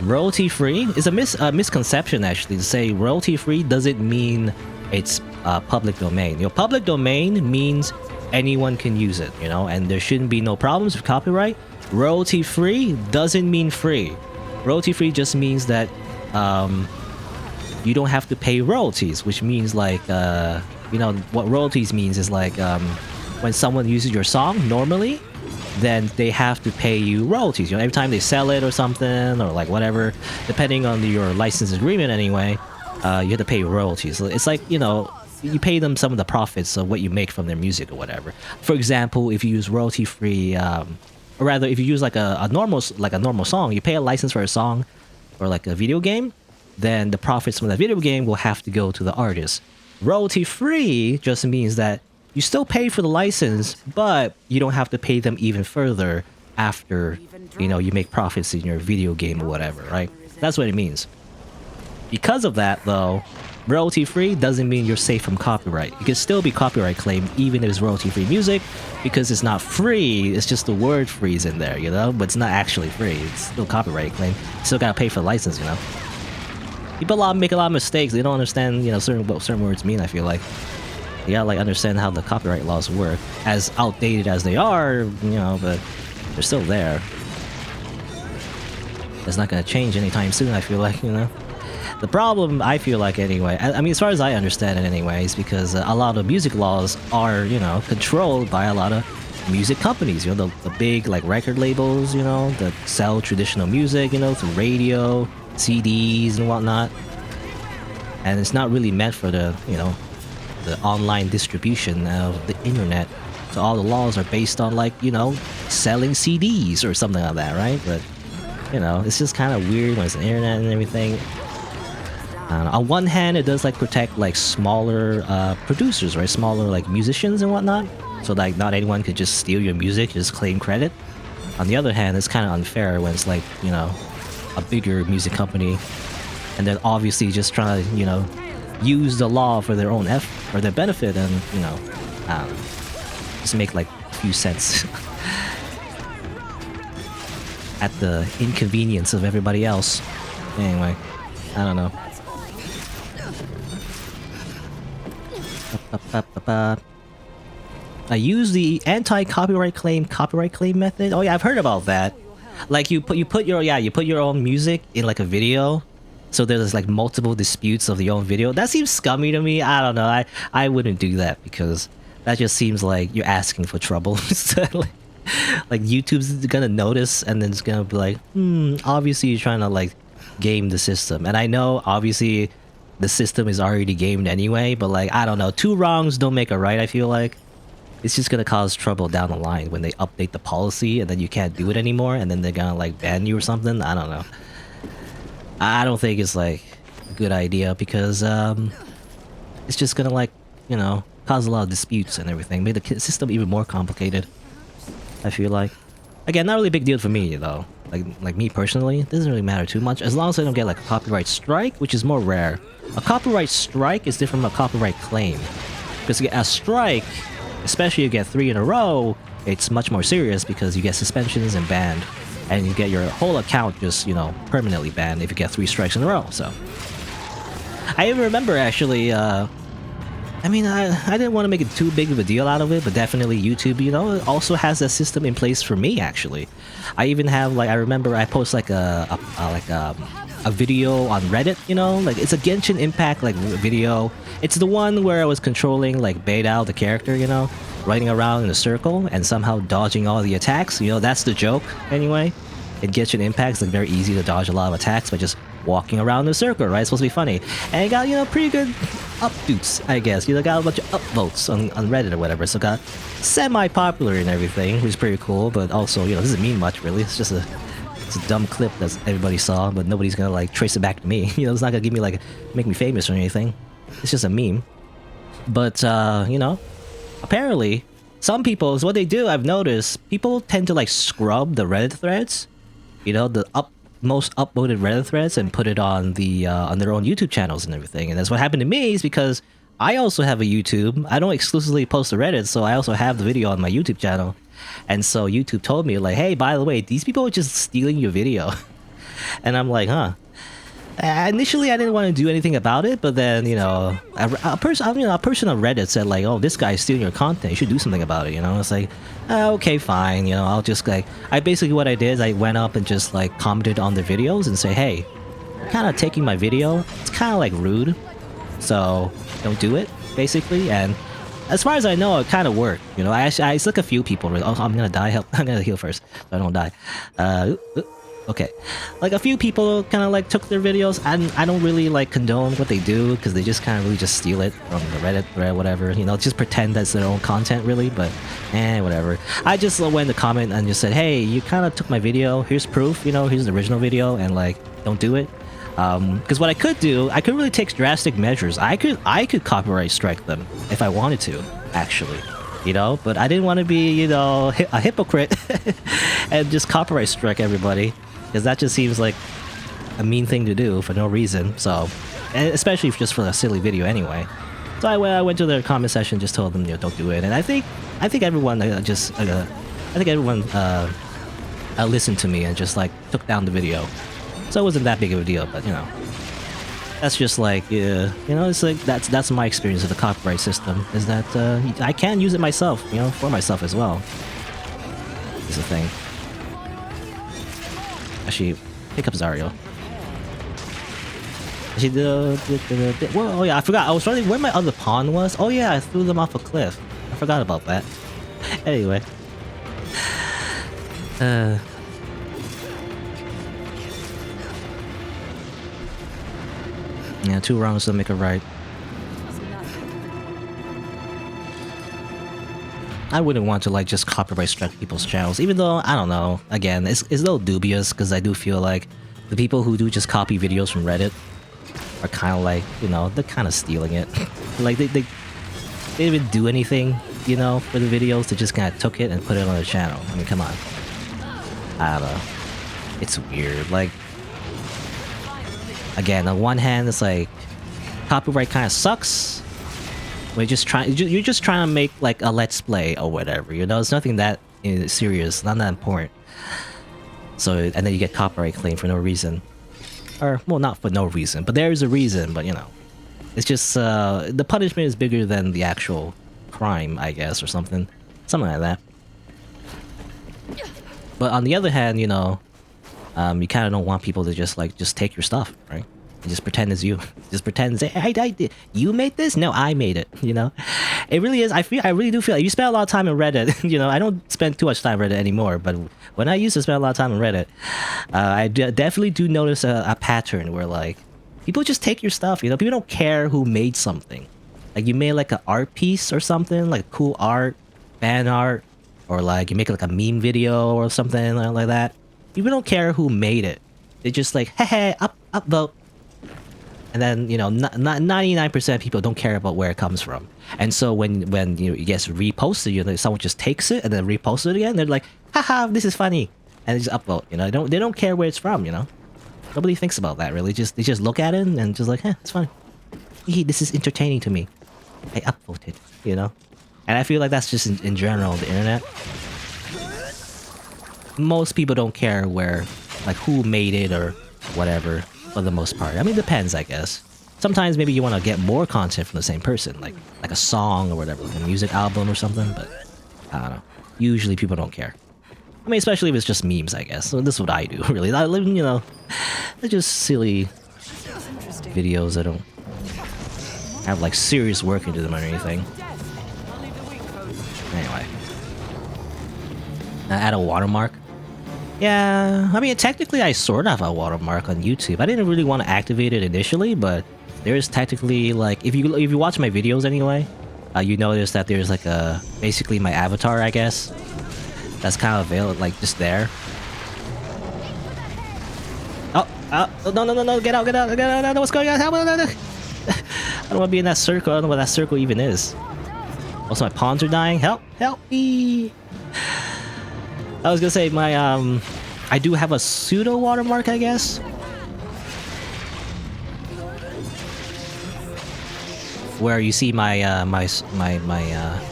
royalty-free is a misconception. Actually, to say royalty-free doesn't mean it's public domain. You know, public domain means anyone can use it, you know, and there shouldn't be no problems with copyright. Royalty-free doesn't mean free. Royalty-free just means that you don't have to pay royalties, which means like, you know, what royalties means is like when someone uses your song normally, then they have to pay you royalties. You know, every time they sell it or something, or like whatever, depending on your license agreement anyway, you have to pay royalties. It's like, you know, you pay them some of the profits of what you make from their music or whatever. For example, if you use royalty-free, or rather, if you use like a normal song, you pay a license for a song or like a video game, then the profits from that video game will have to go to the artist. Royalty-free just means that you still pay for the license, but you don't have to pay them even further after, you know, you make profits in your video game or whatever, right? That's what it means. Because of that, though, royalty-free doesn't mean you're safe from copyright. You can still be copyright claimed even if it's royalty-free music, because it's not free, it's just the word free is in there, you know? But it's not actually free, it's still copyright claim. You still gotta pay for the license, you know? People make a lot of mistakes, they don't understand, you know, what certain words mean, I feel like. You gotta, like, understand how the copyright laws work. As outdated as they are, you know, but they're still there. It's not gonna change anytime soon, I feel like, you know? The problem, I feel like anyway, I mean, as far as I understand it anyway, is because a lot of music laws are, you know, controlled by a lot of music companies, you know, the big, like, record labels, you know, that sell traditional music, you know, through radio, CDs and whatnot. And it's not really meant for the, you know, the online distribution of the internet. So all the laws are based on, like, you know, selling CDs or something like that, right? But, you know, it's just kind of weird when it's the internet and everything. On one hand, it does, like, protect, like, smaller producers, right? Smaller, like, musicians and whatnot. So, like, not anyone could just steal your music, just claim credit. On the other hand, it's kind of unfair when it's, like, you know, a bigger music company, and they're obviously just trying to, you know, use the law for their own for their benefit, and, you know, just make, like, a few cents at the inconvenience of everybody else. Anyway, I don't know. I use the anti-copyright claim method. Oh yeah, I've heard about that. Like you put your own music in like a video, so there's like multiple disputes of the own video. That seems scummy to me. I don't know. I wouldn't do that because that just seems like you're asking for trouble. Like YouTube's gonna notice and then it's gonna be like, obviously you're trying to like game the system. And I know obviously the system is already gamed anyway, but like, I don't know, 2 wrongs don't make a right, I feel like. It's just gonna cause trouble down the line when they update the policy and then you can't do it anymore and then they're gonna like ban you or something. I don't know. I don't think it's like a good idea because it's just gonna like, you know, cause a lot of disputes and everything. Make the system even more complicated, I feel like. Again, not really a big deal for me though. Like me personally, it doesn't really matter too much as long as I don't get like a copyright strike, which is more rare. A copyright strike is different from a copyright claim. Because a strike, especially if you get 3 in a row, it's much more serious because you get suspensions and banned. And you get your whole account just, you know, permanently banned if you get 3 strikes in a row, so. I even remember actually, I mean, I didn't want to make it too big of a deal out of it, but definitely YouTube, you know, also has that system in place for me, actually. I even have, like, I remember I post, like, a video on Reddit, you know? Like, it's a Genshin Impact, like, video. It's the one where I was controlling, like, Beidou, the character, you know? Running around in a circle and somehow dodging all the attacks. You know, that's the joke, anyway. In Genshin Impact, it's, like, very easy to dodge a lot of attacks by just walking around in a circle, right? It's supposed to be funny. And it got, you know, pretty good upvotes, I guess. You know, got a bunch of upvotes on Reddit or whatever, so it got semi-popular and everything, which is pretty cool, but also, you know, doesn't mean much, really. It's just it's a dumb clip that everybody saw, but nobody's gonna, like, trace it back to me. You know, it's not gonna give me, like, make me famous or anything. It's just a meme. But, you know, apparently, some people, is what they do, I've noticed, people tend to, like, scrub the Reddit threads. You know, the most upvoted Reddit threads and put it on the on their own YouTube channels and everything. And that's what happened to me is because I also have a YouTube. I don't exclusively post to Reddit, so I also have the video on my YouTube channel. And so YouTube told me, like, hey, by the way, these people are just stealing your video. And I'm like, huh. Initially, I didn't want to do anything about it, but then, you know, a person on Reddit said, like, oh, this guy's stealing your content. You should do something about it, you know? It's like, okay, fine, you know, I'll just, like... basically what I did is I went up and just, like, commented on their videos and say, hey, you're kind of taking my video. It's kind of, like, rude. So, don't do it, basically. And as far as I know, it kind of worked, you know? I took a few people. Oh, I'm gonna die. I'm gonna heal first, so I don't die. Okay, like a few people kind of like took their videos, and I don't really like condone what they do because they just kind of really just steal it from the Reddit thread, whatever, you know, just pretend that's their own content really, but whatever. I just went in the comment and just said, hey, you kind of took my video, here's proof, you know, here's the original video, and like, don't do it. Because what I could do, I could really take drastic measures. I could copyright strike them if I wanted to, actually. You know, but I didn't want to be, you know, a hypocrite and just copyright strike everybody. Because that just seems like a mean thing to do for no reason, so... especially just for a silly video anyway. So I went to their comment section, just told them, you know, don't do it. And I think everyone listened to me and just, like, took down the video. So it wasn't that big of a deal, but, you know... That's just like, you know, it's like, that's my experience of the copyright system, is that, I can use it myself, you know, for myself as well. Is the thing. Actually, Pick up Zario. She did. Whoa, oh yeah, I forgot. I was wondering where my other pawn was. Oh yeah, I threw them off a cliff. I forgot about that. Anyway. Yeah, 2 wrongs don't make a right. I wouldn't want to like just copyright strike people's channels, even though I don't know. Again, it's a little dubious because I do feel like the people who do just copy videos from Reddit are kind of like, you know, they're kind of stealing it. Like they didn't even do anything, you know, for the videos. They just kind of took it and put it on their channel. I mean, come on. I don't know. It's weird. Like, again, on one hand, it's like copyright kind of sucks. You're just trying to make like a let's play or whatever, you know. It's nothing that serious, not that important. So, and then you get copyright claim for no reason, or well, not for no reason, but there is a reason. But you know, it's just the punishment is bigger than the actual crime, I guess, or something like that. But on the other hand, you know, you kind of don't want people to just take your stuff, right? And just pretend it's you. Just pretend, say, I did. You made this? No, I made it. You know, it really is. I really do feel like you spend a lot of time in Reddit. You know, I don't spend too much time in Reddit anymore, but when I used to spend a lot of time in Reddit, I definitely do notice a pattern where like people just take your stuff. You know, people don't care who made something. Like you made like an art piece or something, like cool art, fan art, or like you make like a meme video or something like that. People don't care who made it. They just like, hey, upvote. And then, you know, 99% of people don't care about where it comes from. And so when you know, it gets reposted, you know, someone just takes it and then reposts it again, they're like, haha, this is funny. And they just upvote, you know, they don't care where it's from, you know. Nobody thinks about that, really. They just look at it and just like, it's funny. This is entertaining to me. I upvoted, you know. And I feel like that's just in general, the internet. Most people don't care where, like, who made it or whatever. For the most part. I mean, it depends, I guess. Sometimes maybe you want to get more content from the same person, like a song or whatever, like a music album or something, but I don't know. Usually people don't care. I mean, especially if it's just memes, I guess. So this is what I do, really. You know, they're just silly videos that don't have like serious work into them or anything. Anyway. Add a watermark. Yeah, I mean, technically I sort of have a watermark on YouTube. I didn't really want to activate it initially, but there's technically like, if you watch my videos anyway, you notice that there's like basically my avatar, I guess. That's kind of available, like just there. Oh, no, get out, what's going on? I don't want to be in that circle. I don't know what that circle even is. Also, my pawns are dying. Help me! I was gonna say my I do have a pseudo watermark, I guess, where you see my my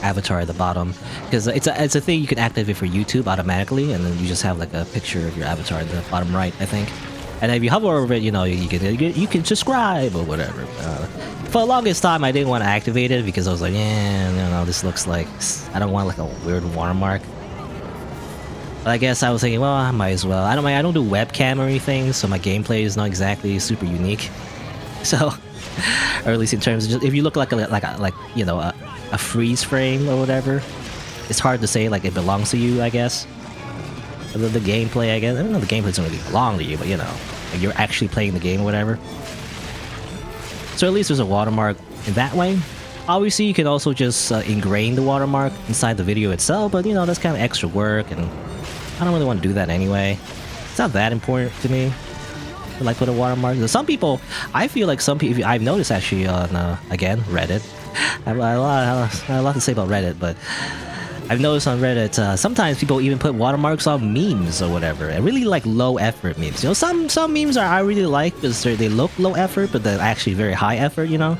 avatar at the bottom, because it's a thing you can activate for YouTube automatically, and then you just have like a picture of your avatar at the bottom right, I think. And if you hover over it, you know, you can subscribe or whatever. For the longest time, I didn't want to activate it because I was like, yeah, no, this looks like, I don't want like a weird watermark. But I guess I was thinking, well, I might as well. I don't do webcam or anything, so my gameplay is not exactly super unique. So, or at least in terms of just, if you look like you know, a freeze frame or whatever, it's hard to say like it belongs to you, I guess. The gameplay, I guess. I don't know, the gameplay doesn't really belong to you, but you know, like you're actually playing the game or whatever. So at least there's a watermark in that way. Obviously, you can also just ingrain the watermark inside the video itself, but you know, that's kind of extra work, and I don't really want to do that anyway. It's not that important to me to like put a watermark. Some people, I feel like some people, I've noticed actually on, again, Reddit. I have a lot to say about Reddit, but I've noticed on Reddit, sometimes people even put watermarks on memes or whatever. And really like low effort memes. You know, some memes I really like because they look low effort, but they're actually very high effort, you know?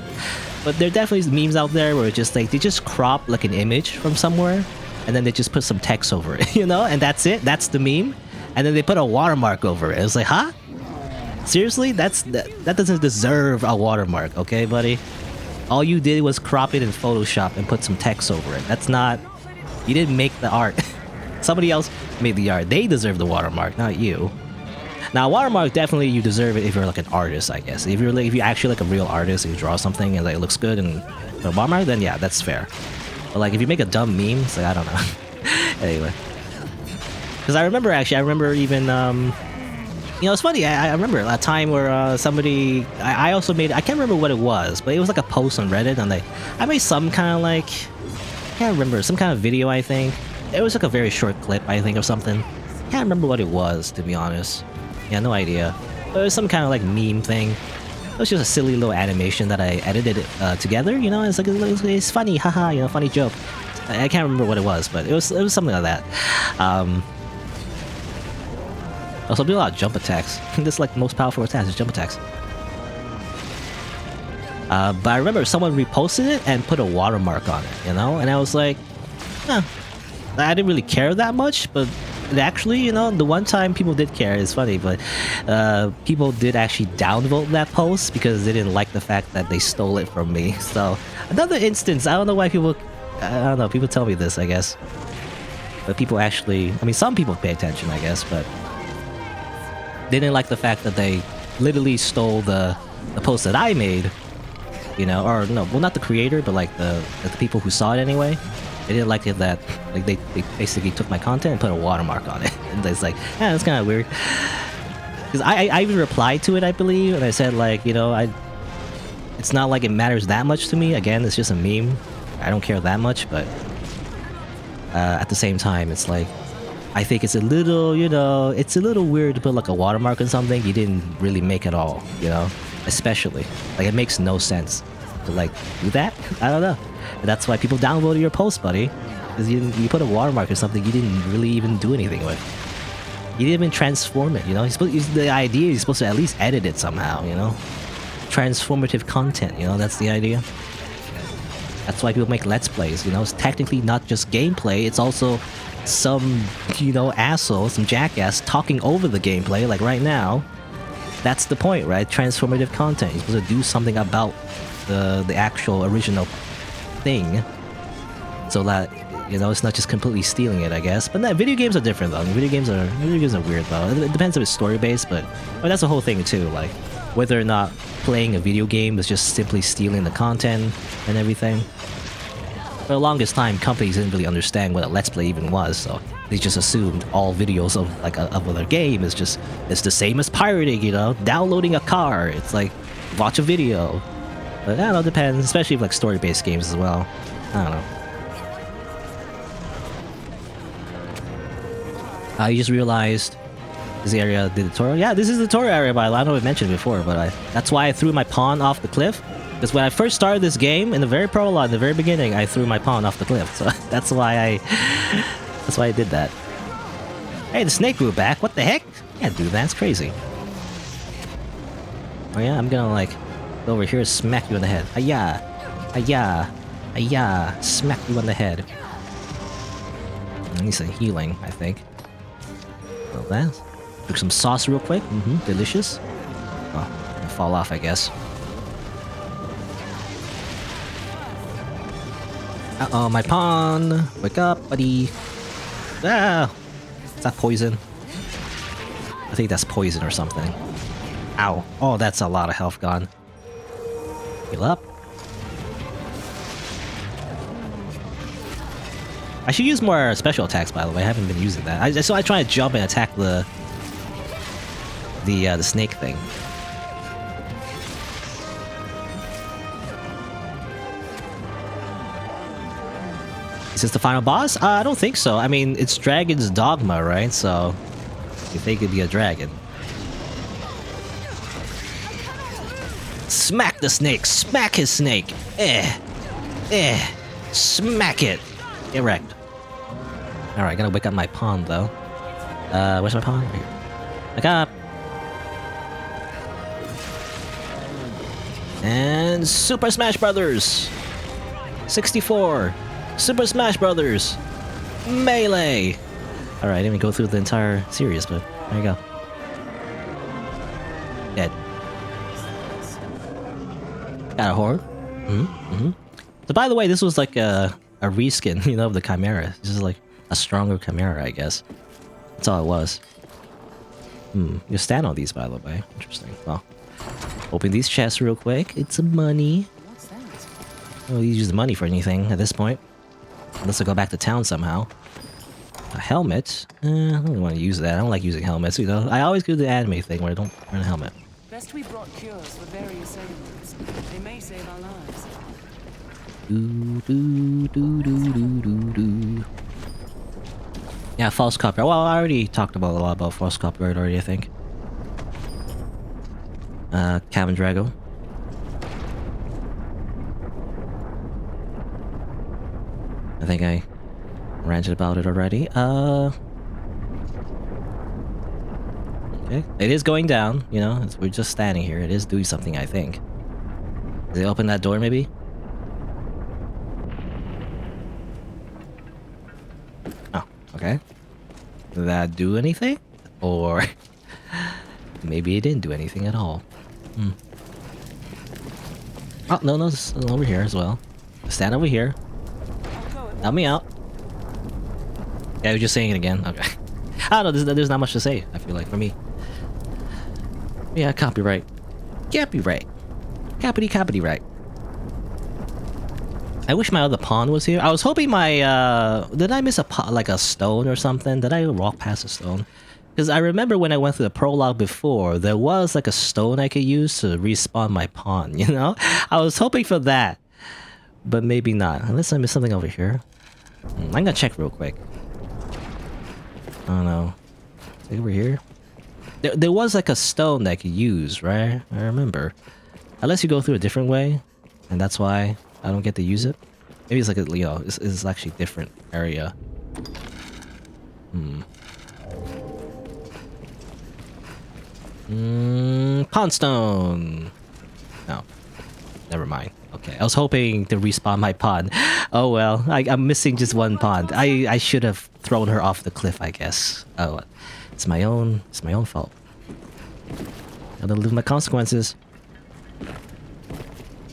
But there are definitely memes out there where it's just like, they just crop like an image from somewhere, and then they just put some text over it, you know? And that's it, that's the meme. And then they put a watermark over it. It's like, huh? Seriously? That doesn't deserve a watermark, okay, buddy? All you did was crop it in Photoshop and put some text over it. That's not... You didn't make the art. Somebody else made the art. They deserve the watermark, not you. Now, watermark, definitely you deserve it if you're like an artist, I guess. If you're actually like a real artist and you draw something and like, it looks good and a watermark, then yeah, that's fair. But like if you make a dumb meme, it's like, I don't know. Anyway. Because I remember even, you know, it's funny, I remember a time where somebody, I also made, I can't remember what it was, but it was like a post on Reddit and I made some kind of like, I can't remember, some kind of video, I think. It was like a very short clip, I think, of something. Can't remember what it was, to be honest. Yeah, no idea. But it was some kind of like meme thing. It was just a silly little animation that I edited together, you know? It's like, it's funny, haha, you know, funny joke. I can't remember what it was, but it was something like that. Also, do a lot of jump attacks. This is like the most powerful attacks is jump attacks. But I remember someone reposted it and put a watermark on it, you know? And I was like, huh. I didn't really care that much, but actually, you know, the one time people did care, it's funny, but people did actually downvote that post because they didn't like the fact that they stole it from me. So, another instance, I don't know why people, I don't know, people tell me this, I guess. But people actually, I mean, some people pay attention, I guess, but they didn't like the fact that they literally stole the post that I made, you know, or no, well, not the creator, but like the people who saw it anyway. They didn't like it that, like, they basically took my content and put a watermark on it. And it's like, yeah, that's kind of weird. Because I even replied to it, I believe, and I said, like, you know, it's not like it matters that much to me. Again, it's just a meme. I don't care that much, but at the same time, it's like, I think it's a little, you know, it's a little weird to put like a watermark on something you didn't really make at all, you know? Especially. Like, it makes no sense to, like, do that? I don't know. And that's why people downvoted your post, buddy. Because you put a watermark or something you didn't really even do anything with. You didn't even transform it, you know? The idea is supposed to at least edit it somehow, you know? Transformative content, you know? That's the idea. That's why people make Let's Plays, you know? It's technically not just gameplay, it's also some, you know, asshole, some jackass talking over the gameplay, like right now. That's the point, right? Transformative content. You're supposed to do something about the actual original thing, so that, you know, it's not just completely stealing it, I guess. But no, video games are different though. Video games are weird though. It depends if it's story based, but I mean, that's the whole thing too. Like whether or not playing a video game is just simply stealing the content and everything. For the longest time, companies didn't really understand what a Let's Play even was, so they just assumed all videos of like of their game is just, it's the same as pirating, you know, downloading a car. It's like watch a video. But I don't know, it depends, especially if like story-based games as well. I don't know. You just realized this area, the tutorial? Yeah, this is the tutorial area, but I know I mentioned it before, but that's why I threw my pawn off the cliff. Because when I first started this game, in the very prologue, in the very beginning, I threw my pawn off the cliff. So that's why I did that. Hey, the snake grew back. What the heck? Can't do that. It's crazy. Oh yeah, I'm gonna like go over here and smack you in the head. Ayah! Ayah! Ayah! Smack you on the head. I need some healing, I think. Well, that. Took some sauce real quick. Delicious. Oh, I'll fall off, I guess. Uh-oh, my pawn! Wake up, buddy! Ah! Is that poison? I think that's poison or something. Ow. Oh, that's a lot of health gone. Heal up. I should use more special attacks, by the way. I haven't been using that. So I try to jump and attack the snake thing. Is this the final boss? I don't think so. I mean, it's Dragon's Dogma, right? So you think it'd be a dragon. Smack the snake! Smack his snake! Smack it! Get wrecked. Alright, gotta wake up my pawn, though. Where's my pawn? Right here. Wake up! And Super Smash Brothers! 64! Super Smash Brothers! Melee! Alright, I didn't go through the entire series, but there you go. Dead. Got a horde. So by the way, this was like a reskin, you know, of the Chimera. This is like a stronger Chimera, I guess. That's all it was. You stand on these, by the way. Interesting. Well, open these chests real quick. It's some money. What's that? Oh, you use the money for anything at this point. Unless I go back to town somehow. A helmet? I don't really want to use that. I don't like using helmets, you know. I always do the anime thing where I don't wear a helmet. Best we brought cures for various ailments. They may save our lives. Yeah, false copyright. Well, I already talked about a lot about false copyright already, I think. Cabin Drago. I think I ranted about it already. Okay. It is going down, you know, we're just standing here. It is doing something, I think. Did they open that door, maybe? Oh, okay. Did that do anything? Or maybe it didn't do anything at all. Oh, no, it's over here as well. Stand over here. Help me out. Yeah, I was just saying it again. Okay. I don't know, there's not much to say, I feel like, for me. Yeah, copyright. Copyright. Copyright. I wish my other pawn was here. I was hoping my, did I miss like a stone or something? Did I walk past a stone? Because I remember when I went through the prologue before, there was like a stone I could use to respawn my pawn, you know? I was hoping for that. But maybe not. Unless I missed something over here. I'm gonna check real quick. Oh no. Is it over here? There was like a stone that I could use, right? I remember. Unless you go through a different way, and that's why I don't get to use it. Maybe it's like a, you know, it's actually a different area. Pawn stone. No, never mind. Okay, I was hoping to respawn my pawn. Oh well, I'm missing just one pawn. I should have thrown her off the cliff, I guess. Oh, it's my own fault. Gotta live with my consequences.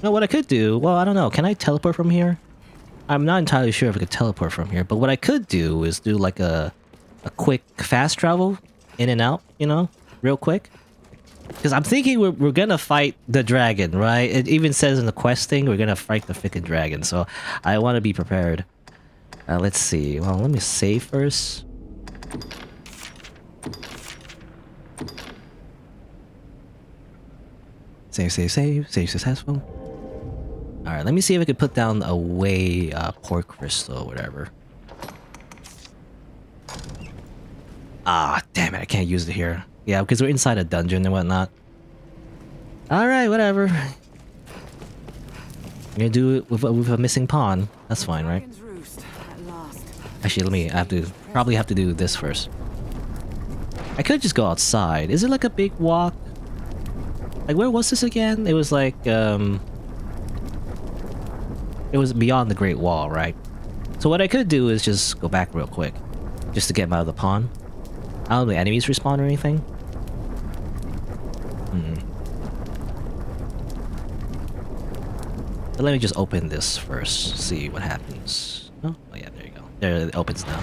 Well, what I could do, well, I don't know. Can I teleport from here? I'm not entirely sure if I could teleport from here, but what I could do is do like a quick fast travel in and out, you know, real quick. Because I'm thinking we're gonna fight the dragon, right? It even says in the quest thing we're gonna fight the freaking dragon, so I want to be prepared. Let's see. Well, let me save first. Save successful. Alright, let me see if I could put down a way port crystal or whatever. Ah, damn it, I can't use it here. Yeah, because we're inside a dungeon and whatnot. Alright, whatever. We're gonna do it with a missing pawn. That's fine, right? Actually, probably have to do this first. I could just go outside. Is it like a big walk? Like, where was this again? It was like, it was beyond the Great Wall, right? So what I could do is just go back real quick. Just to get my other pawn. I don't know if the enemies respawn or anything. But let me just open this first. See what happens. Oh yeah, there you go. There, it opens now.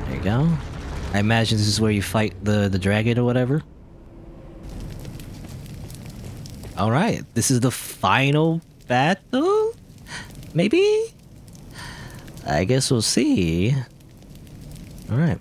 There you go. I imagine this is where you fight the dragon or whatever. Alright, this is the final battle? Maybe? I guess we'll see. Alright.